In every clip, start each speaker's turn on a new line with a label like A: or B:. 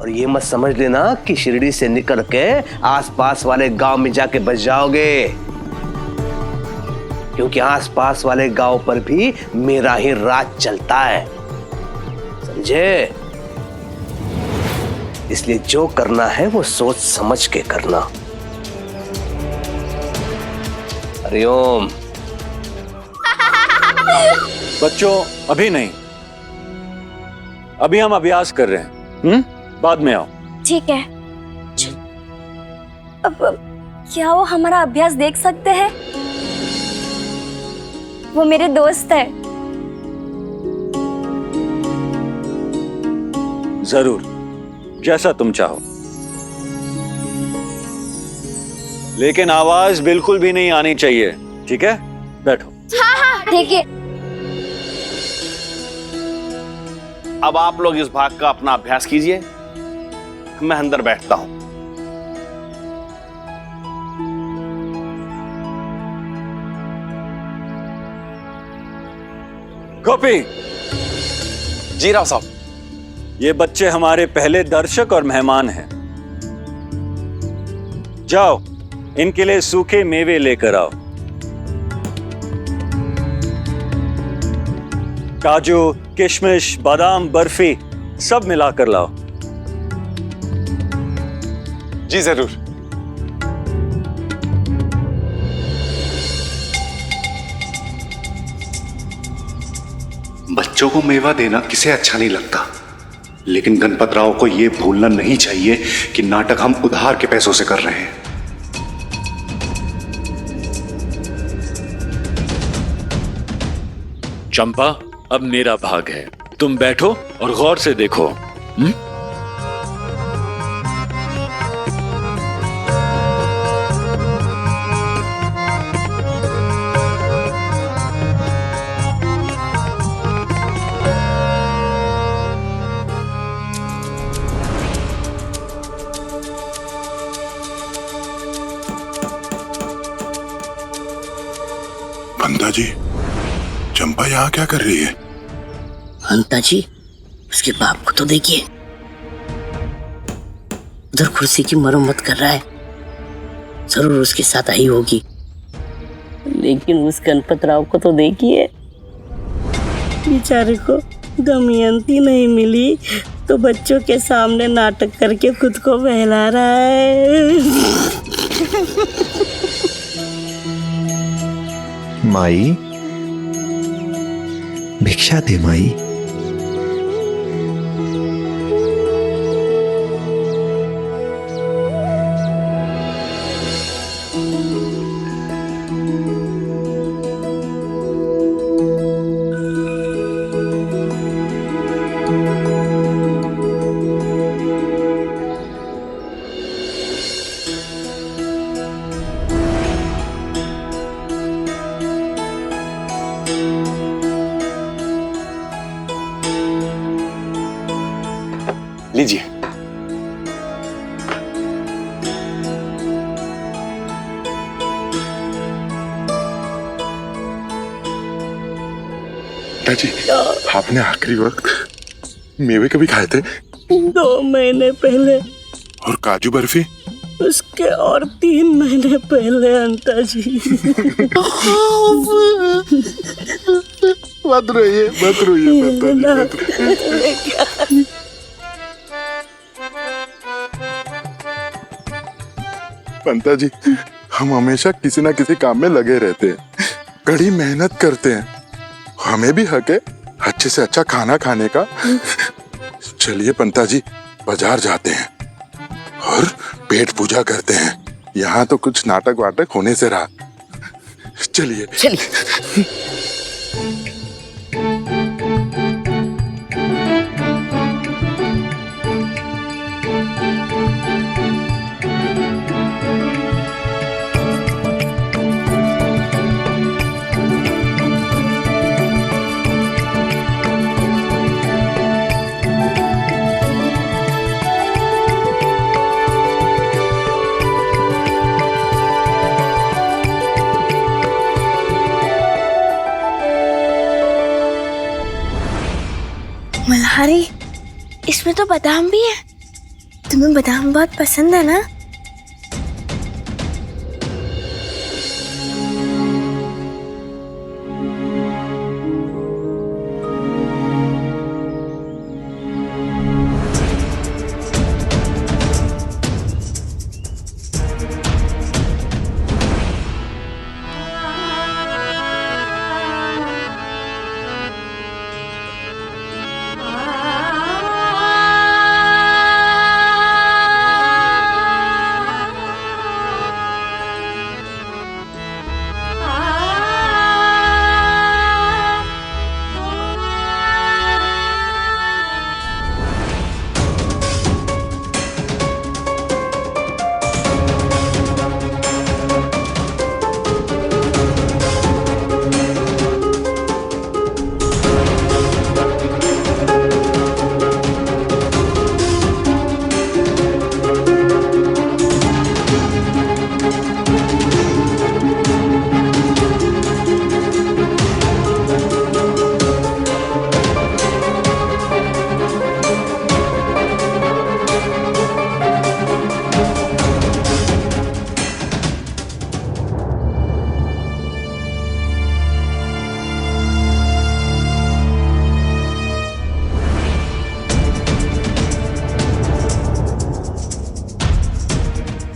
A: और ये मत समझ लेना कि शिरडी से निकल के आसपास वाले गांव में जाके बच जाओगे, क्योंकि आसपास वाले गांव पर भी मेरा ही राज चलता है, समझे? इसलिए जो करना है वो सोच समझ के करना। हरिओम।
B: बच्चों अभी नहीं, अभी हम अभ्यास कर रहे हैं, बाद में आओ।
C: ठीक है। अब क्या वो हमारा अभ्यास देख सकते हैं? वो मेरे दोस्त है।
B: जरूर, जैसा तुम चाहो, लेकिन आवाज बिल्कुल भी नहीं आनी चाहिए, ठीक है? बैठो।
C: हाँ, देखिए।
D: अब आप लोग इस भाग का अपना अभ्यास कीजिए, मैं अंदर बैठता हूं।
B: गोपी।
E: जी राव साहब।
B: ये बच्चे हमारे पहले दर्शक और मेहमान हैं। जाओ, इनके लिए सूखे मेवे लेकर आओ। काजू, किशमिश, बादाम, बर्फी सब मिलाकर लाओ।
E: जी जरूर।
F: बच्चों को मेवा देना किसे अच्छा नहीं लगता, लेकिन गणपत राव को यह भूलना नहीं चाहिए कि नाटक हम उधार के पैसों से कर रहे हैं।
G: चंपा, अब मेरा भाग है, तुम बैठो और गौर से देखो।
H: पंता जी, चंपा यहाँ क्या कर रही है?
I: पंता जी, उसके बाप को तो देखिए, उधर कुर्सी की मरम्मत कर रहा है। जरूर उसके साथ आई होगी, लेकिन उस गणपत राव को तो देखिए, बेचारे को दमयंती नहीं मिली तो बच्चों के सामने नाटक करके खुद को बहला रहा है।
J: माई, भिक्षा दे माई।
E: लीजिए।
H: जी, आपने आखिरी वक्त मेवे कभी खाए थे?
I: 2 महीने पहले।
H: और काजू बर्फी?
I: उसके और 3 महीने पहले अंता जी।
H: मत रोइए, मत रोइए। पंता जी, हम हमेशा किसी ना किसी काम में लगे रहते हैं, कड़ी मेहनत करते हैं, हमें भी हक है अच्छे से अच्छा खाना खाने का। चलिए पंता जी, बाजार जाते हैं और पेट पूजा करते हैं। यहाँ तो कुछ नाटक वाटक होने से रहा। चलिए
I: चलिए।
C: मल्हारी, इसमें तो बादाम भी है। तुम्हें बादाम बहुत पसंद है ना?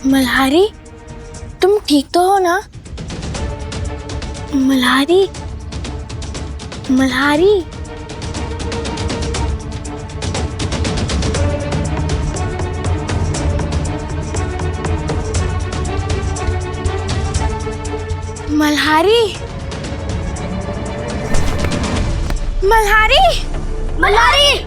C: मल्हारी, तुम ठीक तो हो ना? मल्हारी, मल्हारी। मल्हारी, मल्हारी, मल्हारी।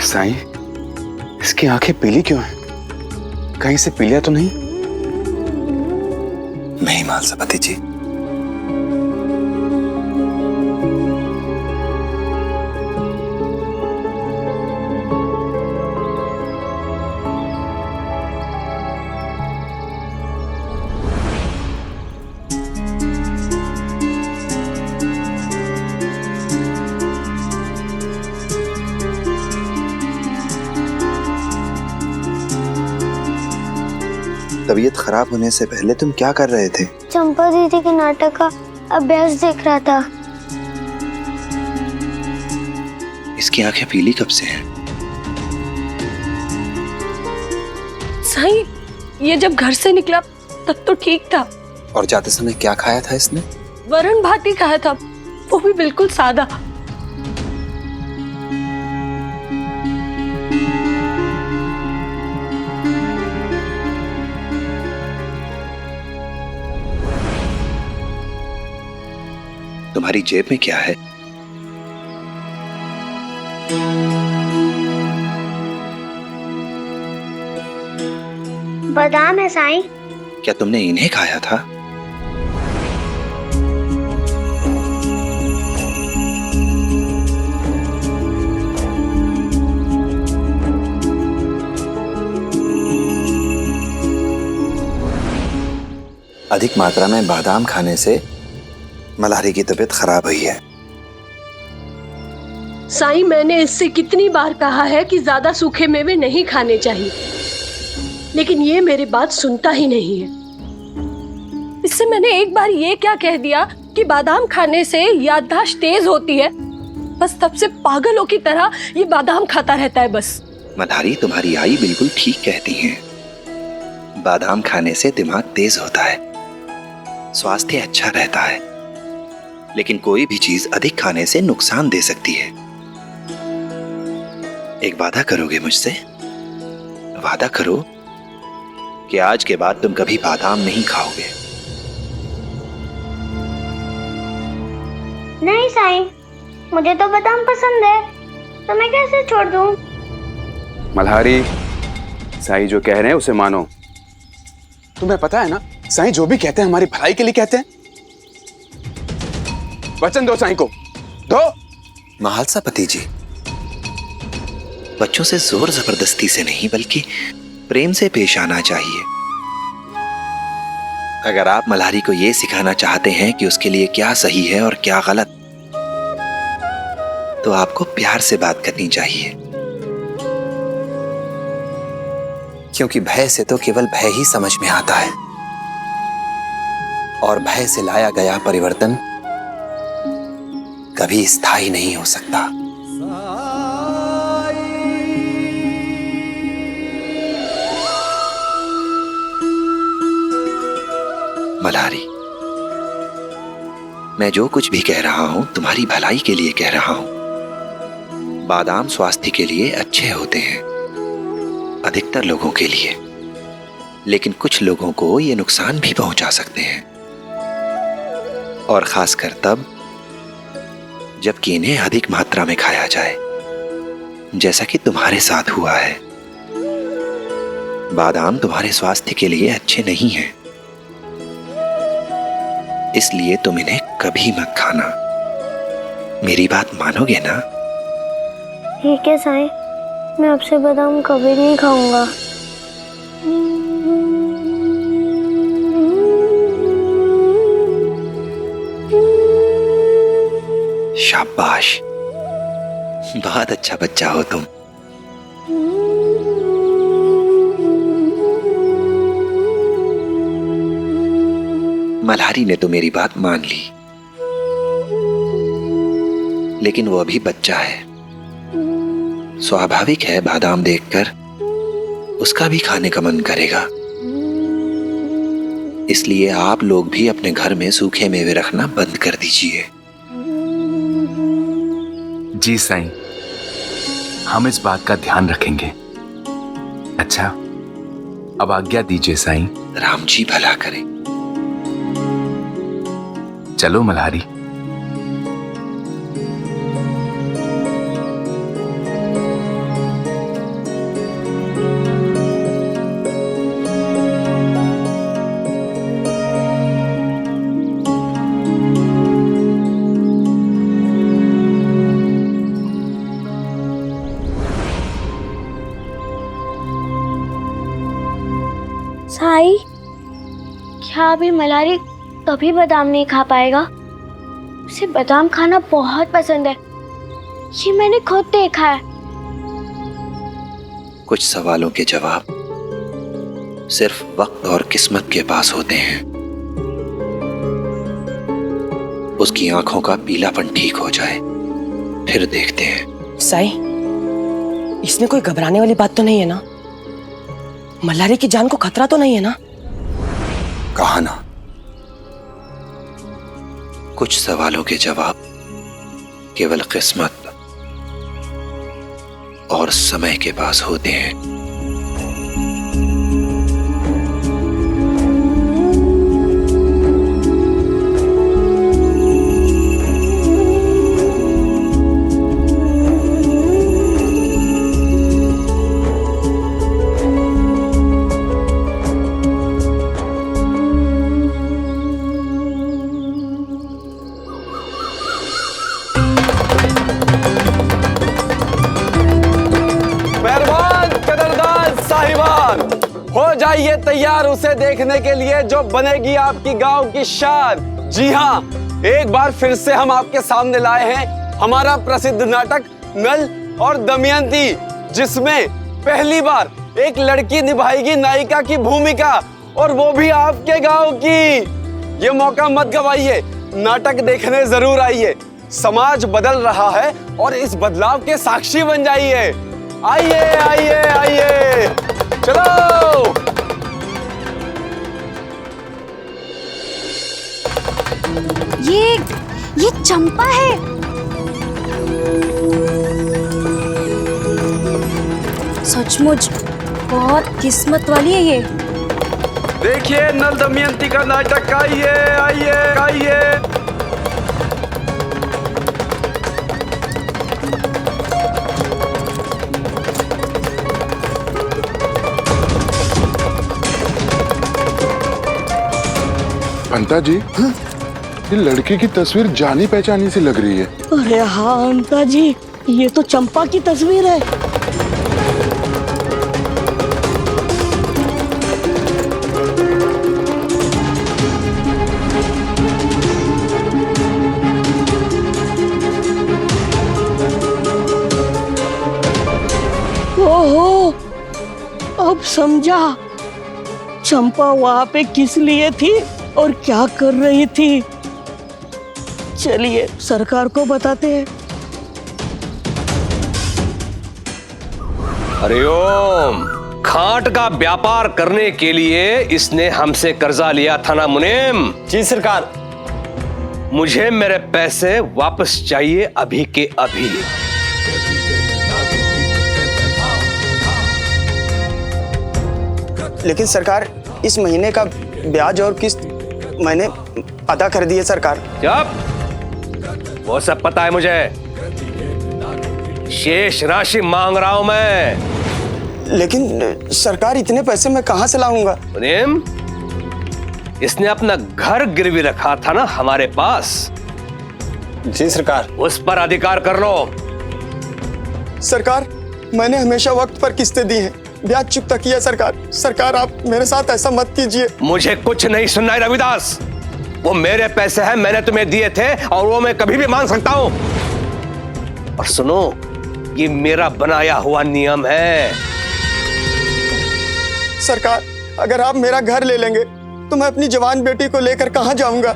E: साईं, इसकी आंखें पीली क्यों हैं? कहीं से पीलिया तो नहीं?
F: नहीं मालसपति जी,
J: तबीयत खराब होने से पहले तुम क्या कर रहे थे?
C: चंपा दीदी के नाटक का अभ्यास देख रहा था।
J: इसकी आंखें पीली कब से हैं?
K: साईं, ये जब घर से निकला तब तो ठीक था।
J: और जाते समय क्या खाया था इसने?
K: वरण भात ही खाया था, वो भी बिल्कुल सादा।
J: तुम्हारी जेब में क्या है?
C: बादाम है साईं।
J: क्या तुमने इन्हें खाया था? अधिक मात्रा में बादाम खाने से मल्हारी की तबीयत खराब हुई है।
K: साईं, मैंने इससे कितनी बार कहा है कि ज्यादा सूखे मेवे नहीं खाने चाहिए, लेकिन ये मेरी बात सुनता ही नहीं है। इससे मैंने एक बार ये क्या कह दिया कि बादाम खाने से याददाश्त तेज होती है, बस तब से पागलों की तरह ये बादाम खाता रहता है बस।
J: मल्हारी, तुम्हारी आई बिल्कुल ठीक कहती हैं। बादाम खाने से दिमाग तेज होता है, स्वास्थ्य अच्छा रहता है, लेकिन कोई भी चीज अधिक खाने से नुकसान दे सकती है। एक वादा करोगे मुझसे? वादा करो कि आज के बाद तुम कभी बादाम नहीं खाओगे।
C: नहीं साईं, मुझे तो बादाम पसंद है, तो मैं कैसे छोड़ दूं?
E: मल्हारी, साईं जो कह रहे हैं उसे मानो। तुम्हें पता है ना, साईं जो भी कहते हैं हमारी भलाई के लिए कहते हैं। वचन दो साईं को, दो।
J: महालसापति जी, बच्चों से जोर जबरदस्ती से नहीं बल्कि प्रेम से पेश आना चाहिए। अगर आप मल्हारी को यह सिखाना चाहते हैं कि उसके लिए क्या सही है और क्या गलत, तो आपको प्यार से बात करनी चाहिए, क्योंकि भय से तो केवल भय ही समझ में आता है, और भय से लाया गया परिवर्तन कभी स्थायी नहीं हो सकता। मल्हारी, मैं जो कुछ भी कह रहा हूं तुम्हारी भलाई के लिए कह रहा हूं। बादाम स्वास्थ्य के लिए अच्छे होते हैं, अधिकतर लोगों के लिए, लेकिन कुछ लोगों को ये नुकसान भी पहुंचा सकते हैं, और खासकर तब जबकि इन्हें अधिक मात्रा में खाया जाए, जैसा कि तुम्हारे साथ हुआ है। बादाम तुम्हारे स्वास्थ्य के लिए अच्छे नहीं हैं, इसलिए तुम इन्हें कभी मत खाना। मेरी बात मानोगे ना?
C: ठीक है साईं, मैं आपसे बादाम कभी नहीं खाऊंगा।
J: शाबाश, बहुत अच्छा बच्चा हो तुम। मल्हारी ने तो मेरी बात मान ली, लेकिन वो अभी बच्चा है। स्वाभाविक है बादाम देखकर उसका भी खाने का मन करेगा। इसलिए आप लोग भी अपने घर में सूखे मेवे रखना बंद कर दीजिए।
E: जी साईं, हम इस बात का ध्यान रखेंगे। अच्छा, अब आज्ञा दीजिए साईं।
J: राम जी भला करें।
E: चलो मल्हारी।
C: साईं, क्या अभी मल्हारी कभी बादाम नहीं खा पाएगा? उसे बादाम खाना बहुत पसंद है, ये मैंने खुद देखा है।
J: कुछ सवालों के जवाब सिर्फ वक्त और किस्मत के पास होते हैं। उसकी आंखों का पीलापन ठीक हो जाए, फिर देखते हैं।
I: साईं, इसमें कोई घबराने वाली बात तो नहीं है ना? मल्हारी की जान को खतरा तो नहीं है ना?
J: कहा ना, कुछ सवालों के जवाब केवल किस्मत और समय के पास होते हैं।
L: हो जाइए तैयार उसे देखने के लिए जो बनेगी आपकी गांव की शान। जी हाँ, एक बार फिर से हम आपके सामने लाए हैं हमारा प्रसिद्ध नाटक नल और दमयंती, जिसमें पहली बार एक लड़की निभाएगी नायिका की भूमिका, और वो भी आपके गांव की। ये मौका मत गवाइए, नाटक देखने जरूर आइए। समाज बदल रहा है और इस बदलाव के साक्षी बन जाइए। आइए आइए आइए, चलो।
C: ये चंपा है।
K: सचमुच बहुत किस्मत वाली है ये।
L: देखिए नल दमयंती का नाटक। आइए आइए आइए।
H: पंता जी, ये लड़के की तस्वीर जानी पहचानी सी लग रही है।
I: अरे हाँ अंता जी, ये तो चंपा की तस्वीर है। ओहो, अब समझा चंपा वहां पे किस लिए थी और क्या कर रही थी। चलिए सरकार को बताते हैं।
A: हरिओम, खाट का व्यापार करने के लिए इसने हमसे कर्जा लिया था ना मुनीम?
L: जी सरकार।
A: मुझे मेरे पैसे वापस चाहिए अभी के अभी।
M: लेकिन सरकार, इस महीने का ब्याज और किस्त मैंने अदा कर दिए सरकार।
A: जब वो सब पता है मुझे, शेष राशि मांग रहा हूं मैं।
M: लेकिन सरकार, इतने पैसे मैं कहां से लाऊंगा?
A: मुनीम, इसने अपना घर गिरवी रखा था ना हमारे पास।
L: जी सरकार।
A: उस पर अधिकार कर लो।
M: सरकार, मैंने हमेशा वक्त पर किस्तें दी हैं, ब्याज चुकता किया सरकार। सरकार, आप मेरे साथ ऐसा मत कीजिए।
A: मुझे कुछ नहीं सुनना है रविदास। वो मेरे पैसे हैं, मैंने तुम्हें दिए थे और वो मैं कभी भी मांग सकता हूं। और सुनो, ये मेरा बनाया हुआ नियम है।
M: सरकार, अगर आप मेरा घर ले लेंगे तो मैं अपनी जवान बेटी को लेकर कहां जाऊंगा?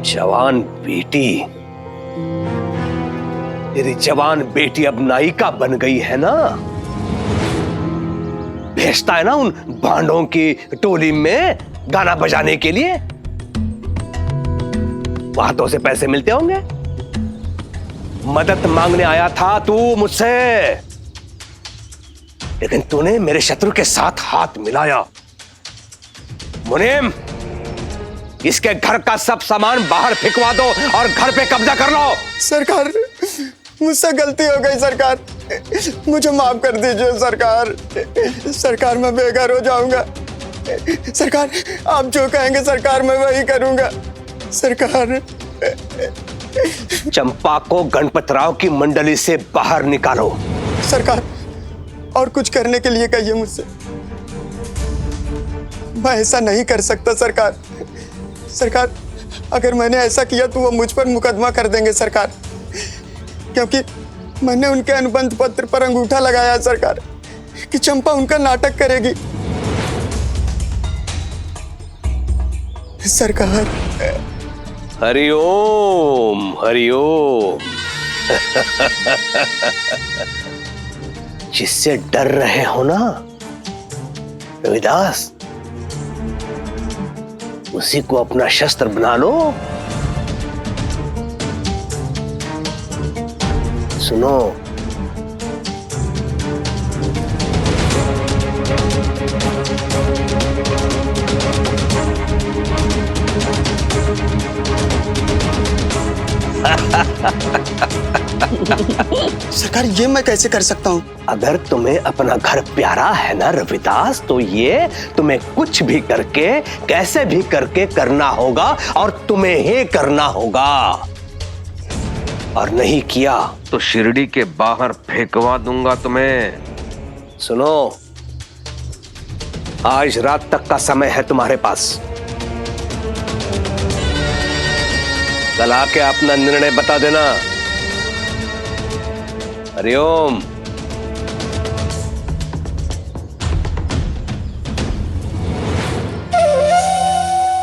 A: जवान बेटी? तेरी जवान बेटी अब नायिका बन गई है ना? भेजता है ना उन भांडों की टोली में गाना बजाने के लिए। वहां तो उसे पैसे मिलते होंगे। मदद मांगने आया था तू मुझसे, लेकिन तूने मेरे शत्रु के साथ हाथ मिलाया। मुनीम, इसके घर का सब सामान बाहर फेंकवा दो और घर पे कब्जा कर लो।
M: सरकार, मुझसे गलती हो गई सरकार, मुझे माफ कर दीजिए सरकार। सरकार, मैं बेघर हो जाऊंगा। सरकार, आप जो कहेंगे सरकार मैं वही करूंगा। सरकार,
A: चंपा को गणपतराव की मंडली से बाहर निकालो।
M: सरकार, और कुछ करने के लिए कहिए मुझसे। मैं ऐसा नहीं कर सकता सरकार। सरकार, अगर मैंने ऐसा किया तो वो मुझ पर मुकदमा कर देंगे सरकार, क्योंकि मैंने उनके अनुबंध पत्र पर अंगूठा लगाया सरकार कि चंपा उनका नाटक करेगी। सरकार।
A: हरिओम हरिओम। जिससे डर रहे हो ना रविदास, उसी को अपना शस्त्र बना लो। सुनो,
M: सरकार, ये मैं कैसे कर सकता हूँ?
A: अगर तुम्हें अपना घर प्यारा है ना रविदास, तो ये तुम्हें कुछ भी करके, कैसे भी करके करना होगा और तुम्हें ही करना होगा। और नहीं किया तो शिरडी के बाहर फेंकवा दूंगा तुम्हें। सुनो, आज रात तक का समय है तुम्हारे पास। कल आके अपना निर्णय बता देना। हरिओम।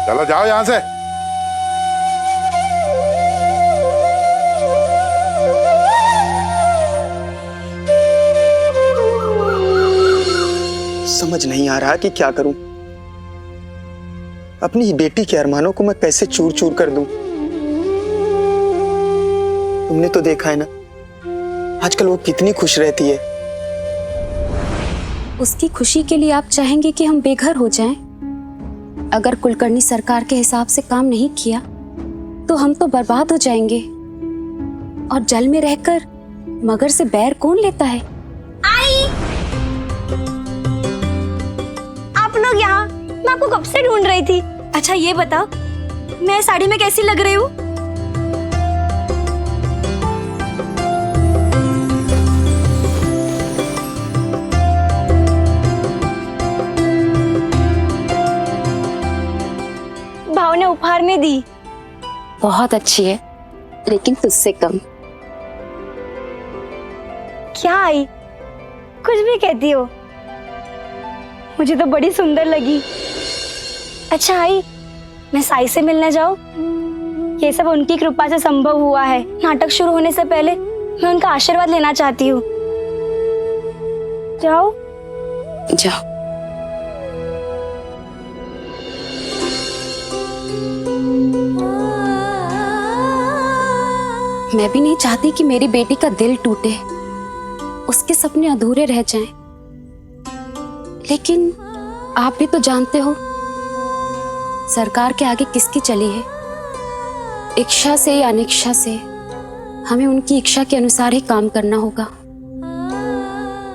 H: चलो जाओ यहां से।
M: समझ नहीं आ रहा कि क्या करूं। अपनी ही बेटी के अरमानों को मैं कैसे चूर चूर कर दूं। तुमने तो देखा है ना आजकल वो कितनी खुश रहती है।
N: उसकी खुशी के लिए आप चाहेंगे कि हम बेघर हो जाएं? अगर कुलकर्णी सरकार के हिसाब से काम नहीं किया तो हम तो बर्बाद हो जाएंगे। और जल में रहकर मगर से बैर कौन लेता है?
C: आई, आप लोग यहाँ? मैं आपको कब से ढूंढ रही थी। अच्छा ये बताओ, मैं साड़ी में कैसी लग रही हूँ? भाव ने उपहार में दी।
N: बहुत अच्छी है, लेकिन तुझसे कम।
C: क्या आई, कुछ भी कहती हो? मुझे तो बड़ी सुंदर लगी। अच्छा आई, मैं साई से मिलने जाऊं? ये सब उनकी कृपा से संभव हुआ है। नाटक शुरू होने से पहले मैं उनका आशीर्वाद लेना चाहती हूँ। जाओ
N: जाओ। मैं भी नहीं चाहती कि मेरी बेटी का दिल टूटे, उसके सपने अधूरे रह जाएं। लेकिन आप भी तो जानते हो सरकार के आगे किसकी चली है। इच्छा से या अनिच्छा से हमें उनकी इच्छा के अनुसार ही काम करना होगा।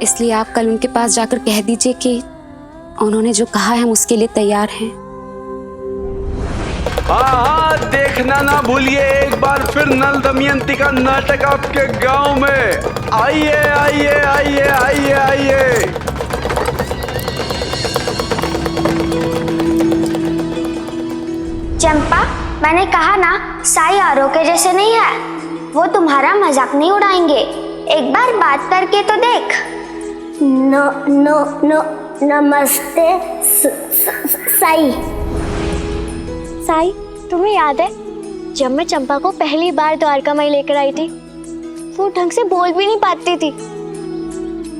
N: इसलिए आप कल उनके पास जाकर कह दीजिए कि उन्होंने जो कहा है हम उसके लिए तैयार हैं।
L: हाँ, देखना ना भूलिए एक बार फिर नल दमयंती का नाटक आपके गांव में। आइए आइए आइए आइए आइए।
C: चंपा, मैंने कहा ना साई आरो के जैसे नहीं है। वो तुम्हारा मजाक नहीं उड़ाएंगे। एक बार बात करके तो देख। नो नो नो नमस्ते साई। साई, तुम्हें याद है जब मैं चंपा को पहली बार द्वारका माई लेकर आई थी? वो ढंग से बोल भी नहीं पाती थी,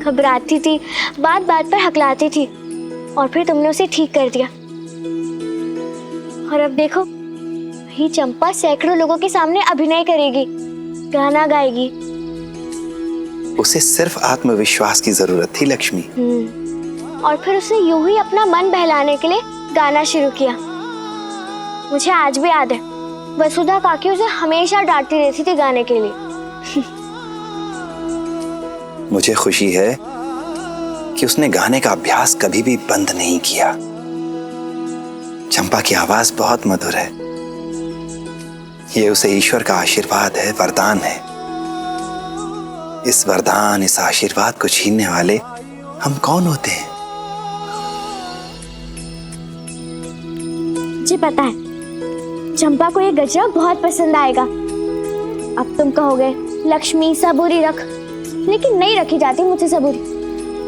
C: घबराती थी, बात बात पर हकलाती थी, और फिर तुमने उसे ठीक कर दिया। और अब देखो, वही चंपा सैकड़ों लोगों के सामने अभिनय करेगी, गाना गाएगी।
J: उसे सिर्फ आत्मविश्वास की जरूरत थी लक्ष्मी।
C: और फिर उसने यूं ही अपना मन बहलाने के लिए गाना शुरू किया। मुझे आज भी याद है, वसुधा काकी उसे हमेशा डांटती रहती थी गाने के लिए।
J: मुझे खुशी है कि उसने गाने का अभ्यास कभी भी बंद नहीं किया। चंपा की आवाज बहुत मधुर है। ये उसे ईश्वर का आशीर्वाद है, वरदान है। इस वरदान, इस आशीर्वाद को छीनने वाले हम कौन होते हैं?
C: मुझे पता है चंपा को ये गजरा बहुत पसंद आएगा। अब तुम कहोगे लक्ष्मी सबूरी रख, लेकिन नहीं रखी जाती मुझसे सबूरी।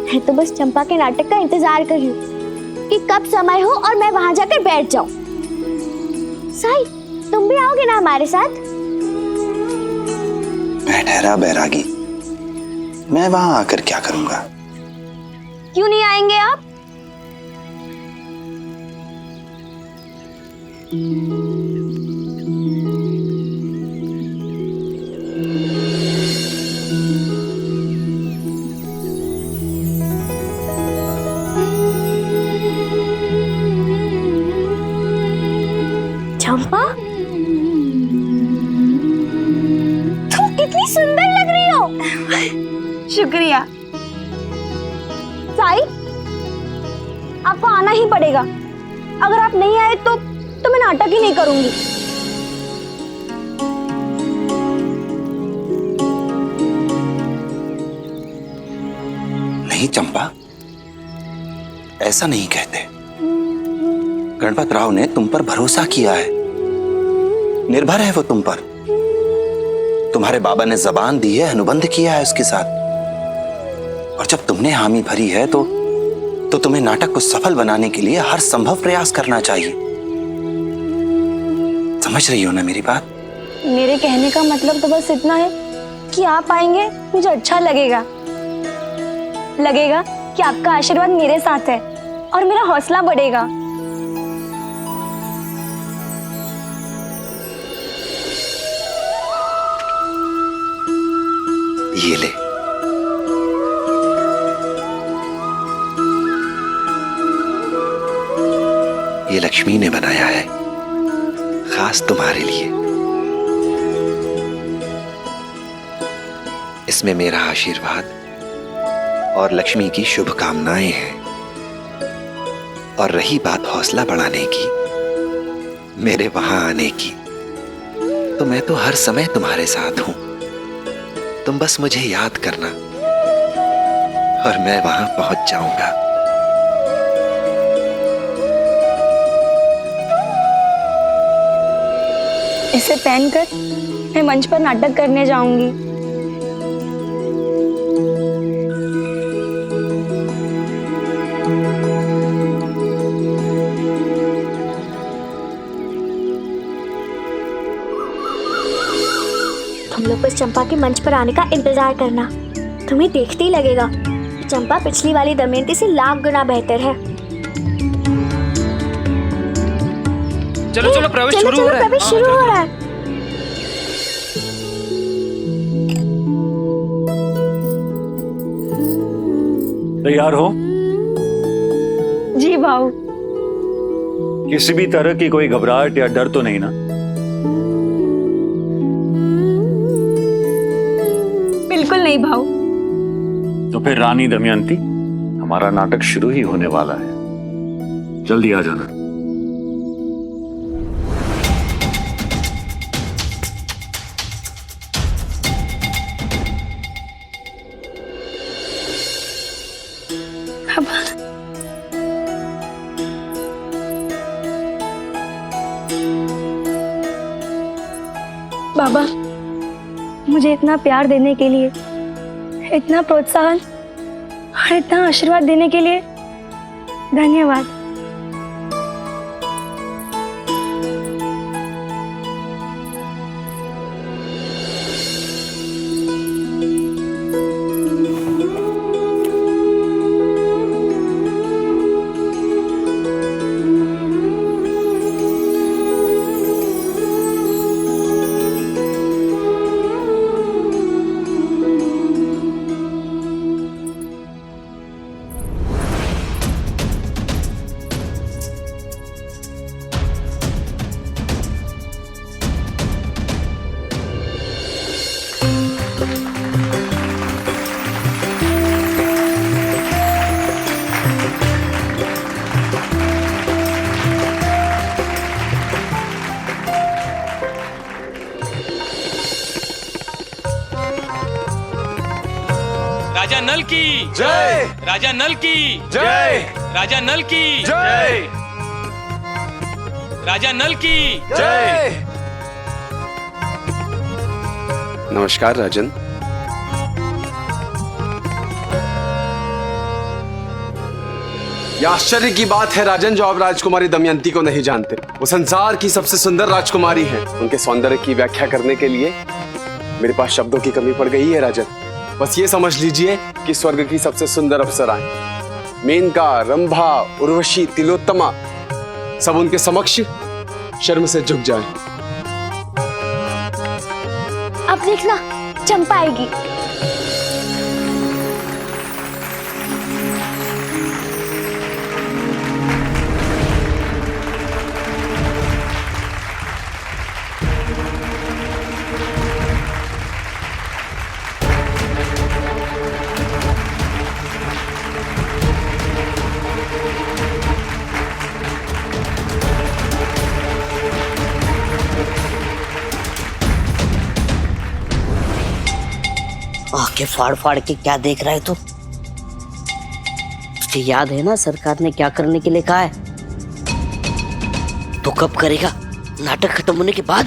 C: मैं तो बस चंपा के नाटक का इंतजार कर रही हूँ कि कब समय हो और मैं वहां जाकर बैठ जाऊं। साई, तुम भी आओगे ना हमारे साथ?
J: मैं ठहरा बैरागी, मैं वहां आकर क्या करूंगा?
C: क्यों नहीं आएंगे आप? चंपा, तुम कितनी सुंदर लग रही हो। शुक्रिया। साई, आपको आना ही पड़ेगा। अगर आप नहीं आए तो मैं नाटक ही नहीं करूंगी।
J: नहीं चंपा, ऐसा नहीं कहते। गणपत राव ने तुम पर भरोसा किया है, निर्भर है वो तुम पर। तुम्हारे बाबा ने जबान दी है, अनुबंध किया है उसके साथ। और जब तुमने हामी भरी है तो तुम्हें नाटक को सफल बनाने के लिए हर संभव प्रयास करना चाहिए। समझ रही हो ना मेरी बात?
C: मेरे कहने का मतलब तो बस इतना है कि आप आएंगे, मुझे अच्छा लगेगा। लगेगा कि आपका आशीर्वाद मेरे साथ है और मेरा हौसला बढ़ेगा।
J: ये ले। ये लक्ष्मी ने बनाया है, खास तुम्हारे लिए। इसमें मेरा आशीर्वाद और लक्ष्मी की शुभकामनाएं हैं। और रही बात हौसला बढ़ाने की, मेरे वहां आने की, तो मैं तो हर समय तुम्हारे साथ हूं। तुम बस मुझे याद करना और मैं वहां पहुंच जाऊंगा।
C: इसे पहनकर मैं मंच पर नाटक करने जाऊंगी। तुम लोग बस चंपा के मंच पर आने का इंतजार करना। तुम्हें देखते ही लगेगा चंपा पिछली वाली दमयंती से लाख गुना बेहतर है।
E: चलो चलो प्रवेश शुरू हो रहा है।
C: प्रवेश शुरू हो रहा है।
B: तैयार हो?
C: जी भाऊ।
B: किसी भी तरह की कोई घबराहट या डर तो नहीं ना?
C: बिल्कुल नहीं भाऊ।
B: तो फिर रानी दमयंती, हमारा नाटक शुरू ही होने वाला है। जल्दी आ जाना।
C: बाबा, मुझे इतना प्यार देने के लिए, इतना प्रोत्साहन और इतना आशीर्वाद देने के लिए धन्यवाद।
E: राजा नल की
L: जय।
E: राजा नल की
L: जय।
E: राजा नल की
L: जय।
E: राजा नल की
L: जय। नमस्कार राजन। यह आश्चर्य की बात है राजन, जो आप राजकुमारी दमयंती को नहीं जानते। वो संसार की सबसे सुंदर राजकुमारी है। उनके सौंदर्य की व्याख्या करने के लिए मेरे पास शब्दों की कमी पड़ गई है राजन। बस ये समझ लीजिए कि स्वर्ग की सबसे सुंदर अप्सराएं मेनका, रंभा, उर्वशी, तिलोत्तमा सब उनके समक्ष शर्म से झुक जाएं।
C: अब देखना चंपा आएगी।
I: आंखें फाड़ फाड़ के क्या देख रहा है तू? तुझे याद है ना सरकार ने क्या करने के लिए कहा है? तो कब करेगा? नाटक खत्म होने के बाद?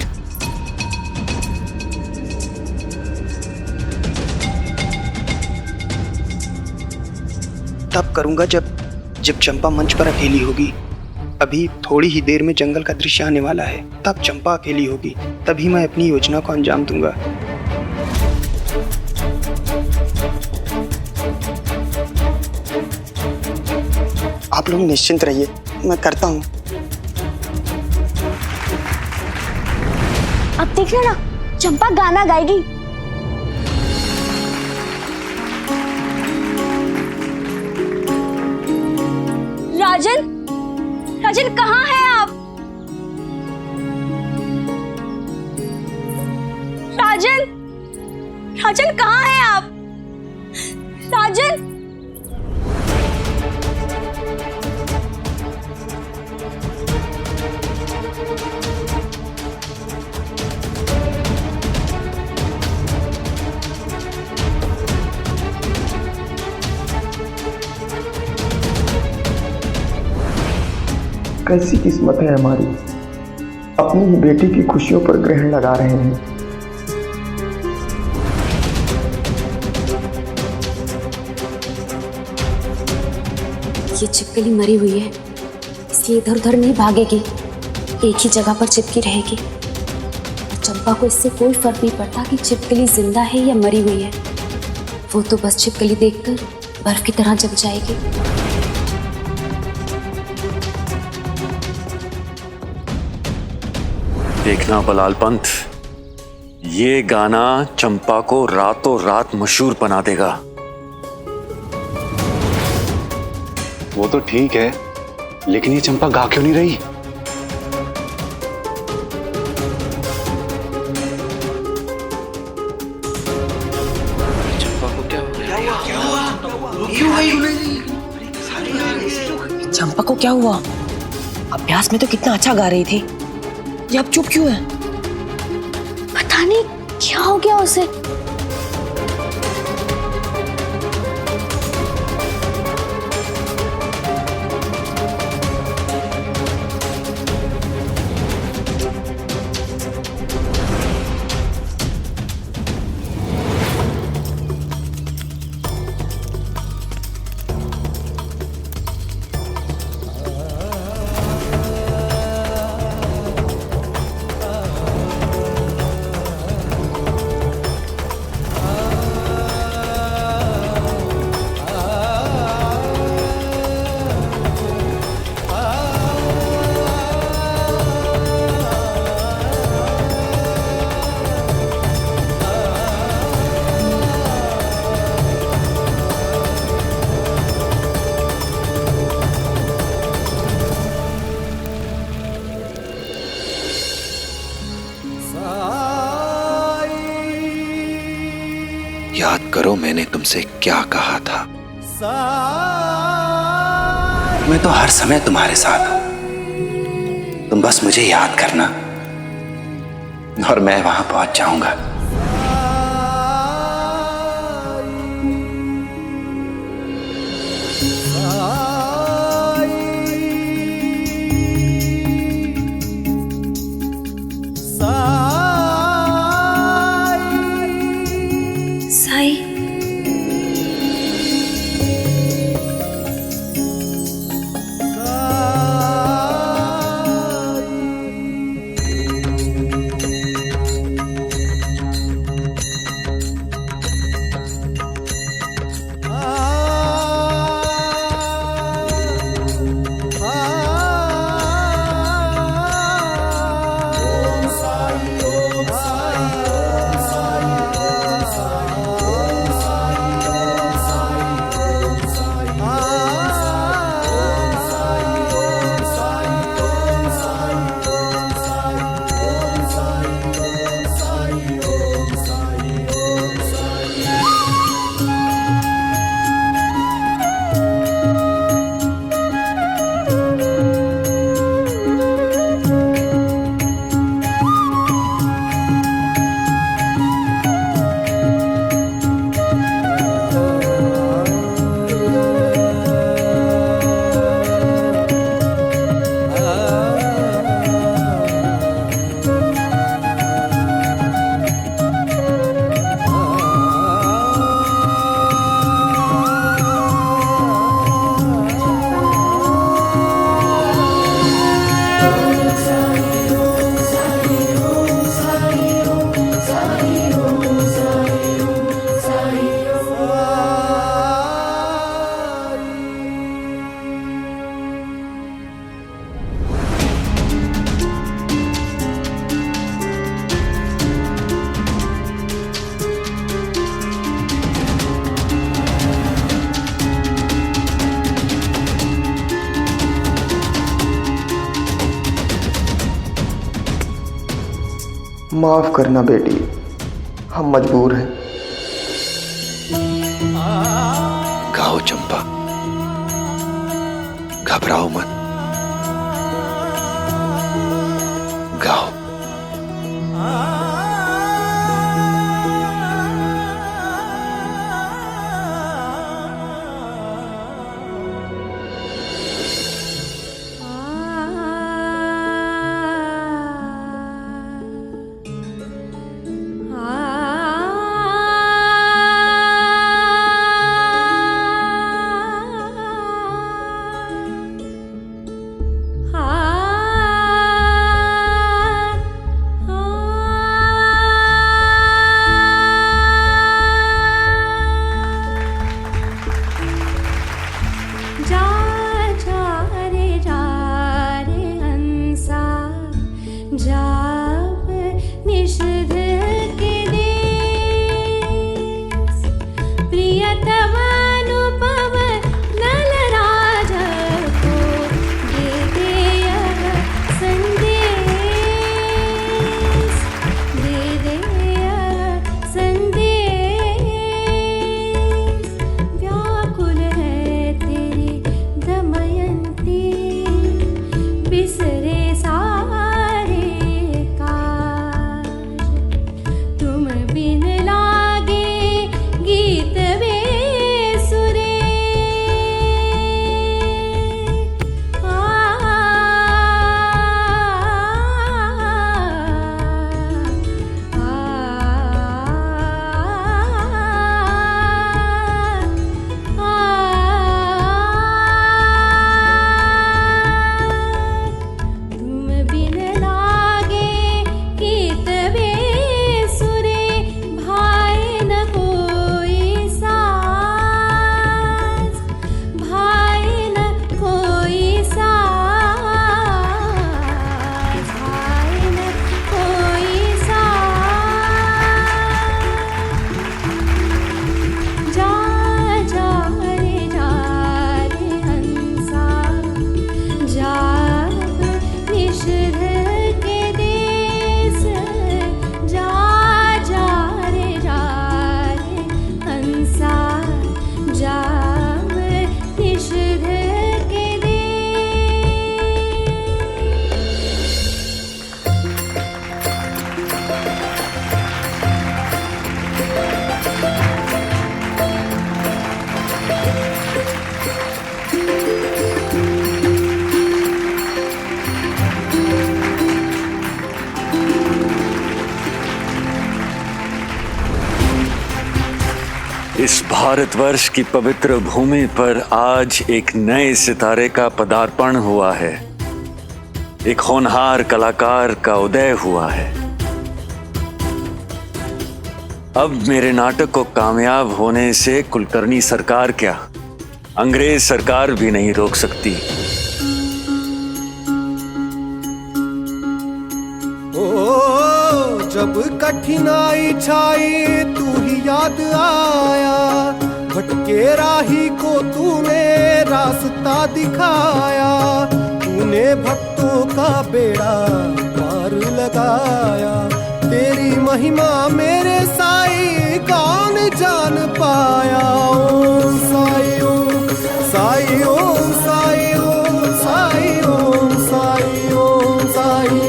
M: तब करूंगा जब चंपा मंच पर अकेली होगी। अभी थोड़ी ही देर में जंगल का दृश्य आने वाला है। तब चंपा अकेली होगी, तभी मैं अपनी योजना को अंजाम दूंगा। आप लोग निश्चिंत रहिए, मैं करता हूँ।
C: अब देखना ना, चंपा गाना गाएगी। राजन,
K: राजन कहाँ हैं आप? राजन, राजन कहाँ हैं आप? राजन,
M: कैसी किस्मत है हमारी, अपनी ही बेटी की खुशियों पर ग्रहण लगा रहे हैं।
N: ये छिपकली मरी हुई है, इसलिए इधर उधर नहीं भागेगी, एक ही जगह पर चिपकी रहेगी। चंपा को इससे कोई फर्क नहीं पड़ता कि छिपकली जिंदा है या मरी हुई है। वो तो बस छिपकली देखकर बर्फ की तरह जम जाएगी।
B: देखना बलाल पंत, ये गाना चंपा को रातों रात मशहूर बना देगा।
F: वो तो ठीक है, लेकिन ये चंपा गा क्यों नहीं रही?
I: चंपा को क्या हुआ? अभ्यास में तो कितना अच्छा गा रही थी, ये अब चुप क्यों है?
C: पता नहीं क्या हो गया उसे।
J: याद करो मैंने तुमसे क्या कहा था। मैं तो हर समय तुम्हारे साथ हूं, तुम बस मुझे याद करना और मैं वहां पहुंच जाऊंगा।
C: साई,
M: माफ करना बेटी, हम मजबूर हैं।
J: गाओ चंपा, घबराओ मत, गाओ।
B: इस भारतवर्ष की पवित्र भूमि पर आज एक नए सितारे का पदार्पण हुआ है। एक होनहार कलाकार का उदय हुआ है। अब मेरे नाटक को कामयाब होने से कुलकर्णी सरकार क्या, अंग्रेज सरकार भी नहीं रोक सकती।
O: जब कठिनाई छाई तू ही याद आया, भटके राही को तूने रास्ता दिखाया, तूने भक्तों का बेड़ा पार लगाया। तेरी महिमा मेरे साईं कौन जान पाया। ओम साईं ओम साईं ओम साईं ओम साईं ओम साईं ओम साईं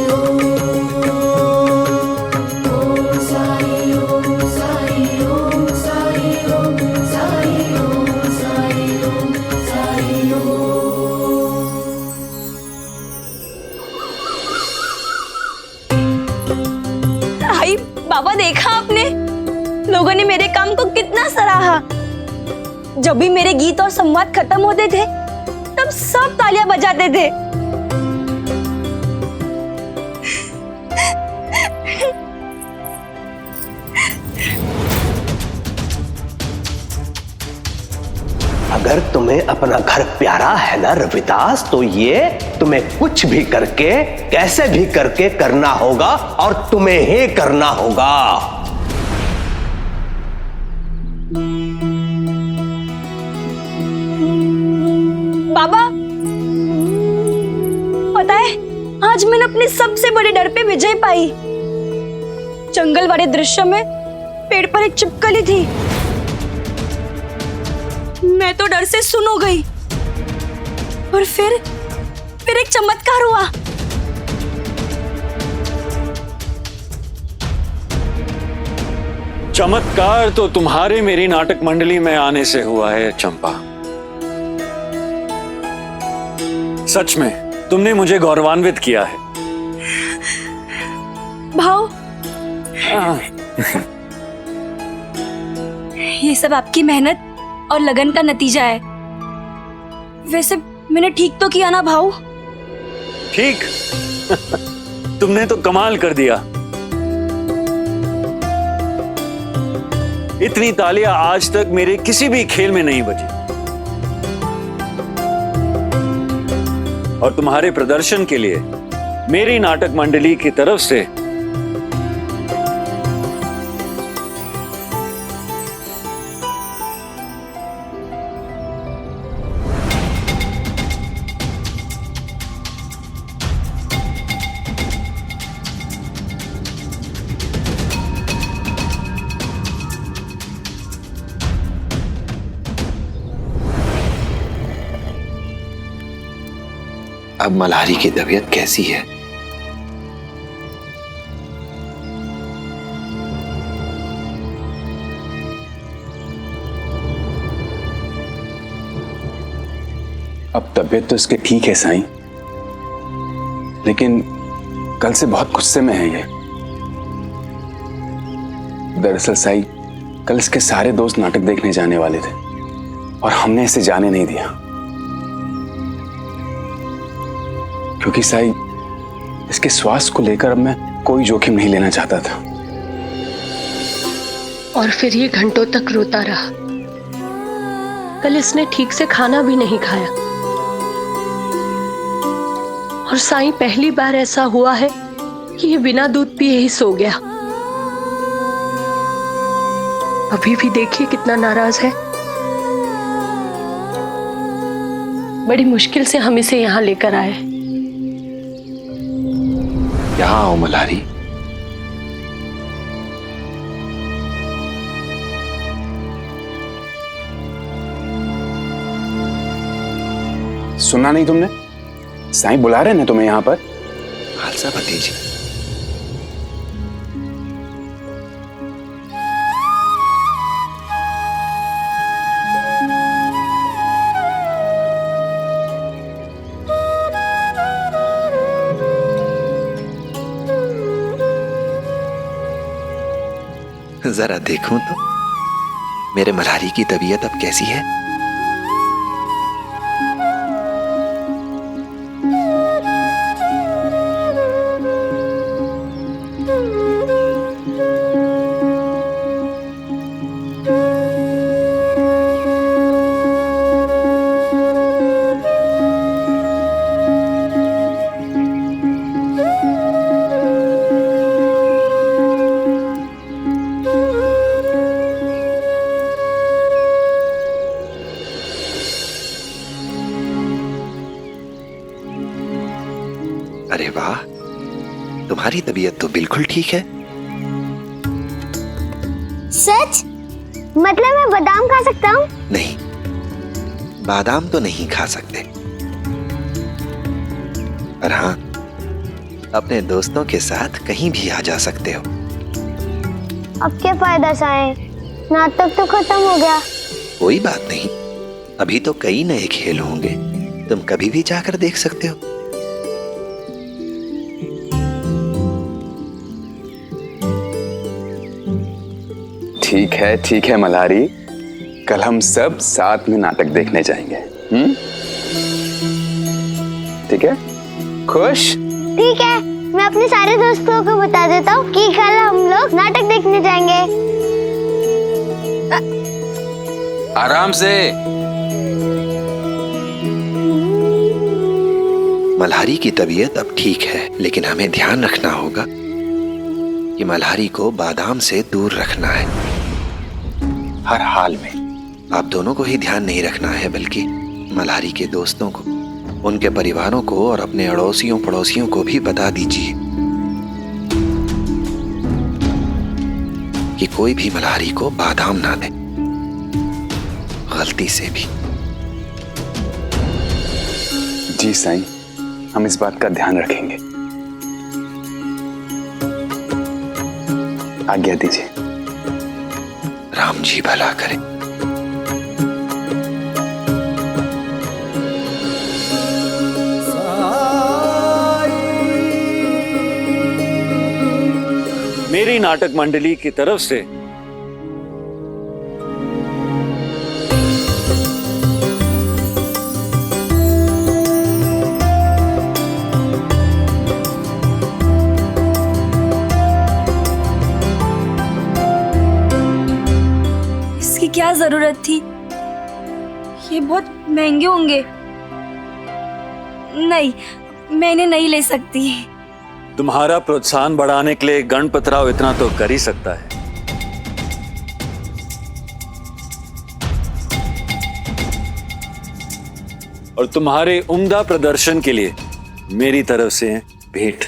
P: बाबा देखा आपने, लोगों ने मेरे काम को कितना सराहा। जब भी मेरे गीत और संवाद खत्म होते थे तब सब तालियां बजाते थे।
A: अगर तुम्हें अपना घर प्यारा है ना रविदास, तो ये तुम्हें कुछ भी करके, कैसे भी करके करना होगा और तुम्हें ही करना होगा।
P: बाबा, पता है आज मैंने अपने सबसे बड़े डर पे विजय पाई। जंगल वाले दृश्य में पेड़ पर एक छिपकली थी। मैं तो डर से सुन हो गई। और फिर एक चमत्कार हुआ।
B: चमत्कार तो तुम्हारे मेरी नाटक मंडली में आने से हुआ है चंपा। सच में तुमने मुझे गौरवान्वित किया है।
P: भाव, ये सब आपकी मेहनत और लगन का नतीजा है। वैसे मैंने ठीक तो किया ना भाव?
B: ठीक। तुमने तो कमाल कर दिया। इतनी तालियां आज तक मेरे किसी भी खेल में नहीं बजी। और तुम्हारे प्रदर्शन के लिए मेरी नाटक मंडली की तरफ से
J: अब मल्हारी की तबीयत कैसी है?
E: अब तबीयत तो इसकी ठीक है साईं, लेकिन कल से बहुत गुस्से में है ये। दरअसल साईं, कल इसके सारे दोस्त नाटक देखने जाने वाले थे और हमने इसे जाने नहीं दिया, क्योंकि साईं इसके स्वास्थ्य को लेकर अब मैं कोई जोखिम नहीं लेना चाहता था।
K: और फिर ये घंटों तक रोता रहा। कल इसने ठीक से खाना भी नहीं खाया। और साईं, पहली बार ऐसा हुआ है कि ये बिना दूध पिए ही सो गया। अभी भी देखिए कितना नाराज है। बड़ी मुश्किल से हम इसे यहाँ लेकर आए।
J: यहाँ आओ मल्हारी।
E: सुना नहीं तुमने? साईं बुला रहे हैं तुम्हें यहाँ पर।
J: खालसा फतेह जी। जरा देखूं तो मेरे मल्हारी की तबीयत अब कैसी है। अरे वाह, तुम्हारी तबीयत तो बिल्कुल ठीक है।
C: सच? मतलब मैं बादाम खा सकता हूँ?
J: नहीं, बादाम तो नहीं खा सकते, पर हाँ, अपने दोस्तों के साथ कहीं भी आ जा सकते हो।
C: अब क्या फायदा साईं, नाटक तो खत्म हो गया।
J: कोई बात नहीं, अभी तो कई नए खेल होंगे, तुम कभी भी जाकर देख सकते हो।
E: ठीक है मल्हारी, कल हम सब साथ में नाटक देखने जाएंगे। ठीक है? खुश?
C: ठीक है, मैं अपने सारे दोस्तों को बता देता हूँ कि कल हम लोग नाटक देखने जाएंगे।
E: आराम से।
J: मल्हारी की तबीयत अब ठीक है, लेकिन हमें ध्यान रखना होगा कि मल्हारी को बादाम से दूर रखना है, हर हाल में। आप दोनों को ही ध्यान नहीं रखना है, बल्कि मल्हारी के दोस्तों को, उनके परिवारों को और अपने अड़ोसियों पड़ोसियों को भी बता दीजिए। कि कोई भी मल्हारी को बादाम ना दे, गलती से भी।
E: जी साईं, हम इस बात का ध्यान रखेंगे। आज्ञा दीजिए।
J: राम जी भला करे।
B: मेरी नाटक मंडली की तरफ से
P: इसकी क्या जरूरत थी? ये बहुत महंगे होंगे। नहीं, मैं इन्हें नहीं ले सकती।
B: तुम्हारा प्रोत्साहन बढ़ाने के लिए गणपतराव इतना तो कर ही सकता है। और तुम्हारे उम्दा प्रदर्शन के लिए मेरी तरफ से भेंट।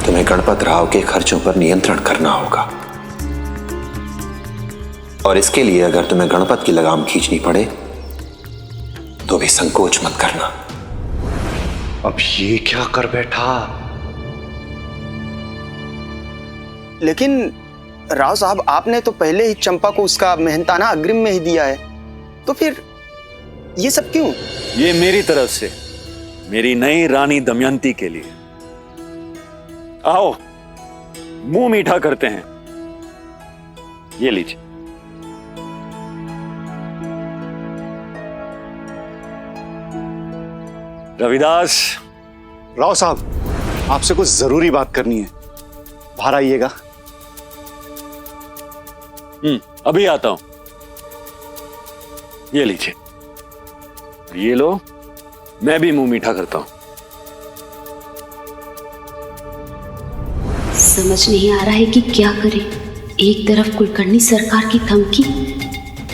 J: तुम्हें गणपत राव के खर्चों पर नियंत्रण करना होगा, और इसके लिए अगर तुम्हें गणपत की लगाम खींचनी पड़े तो भी संकोच मत करना।
F: अब ये क्या कर बैठा?
M: लेकिन राव साहब, आपने तो पहले ही चंपा को उसका मेहनताना अग्रिम में ही दिया है, तो फिर ये सब क्यों?
B: ये मेरी तरफ से मेरी नई रानी दमयंती के लिए। आओ मुंह मीठा करते हैं। ये लीजिए। रविदास।
F: राव साहब, आपसे कुछ जरूरी बात करनी है, बाहर आइएगा।
B: अभी आता हूं। ये लीजिए। ये लो, मैं भी मुंह मीठा करता हूं।
N: समझ नहीं आ रहा है कि क्या करें। एक तरफ कुलकर्णी सरकार की धमकी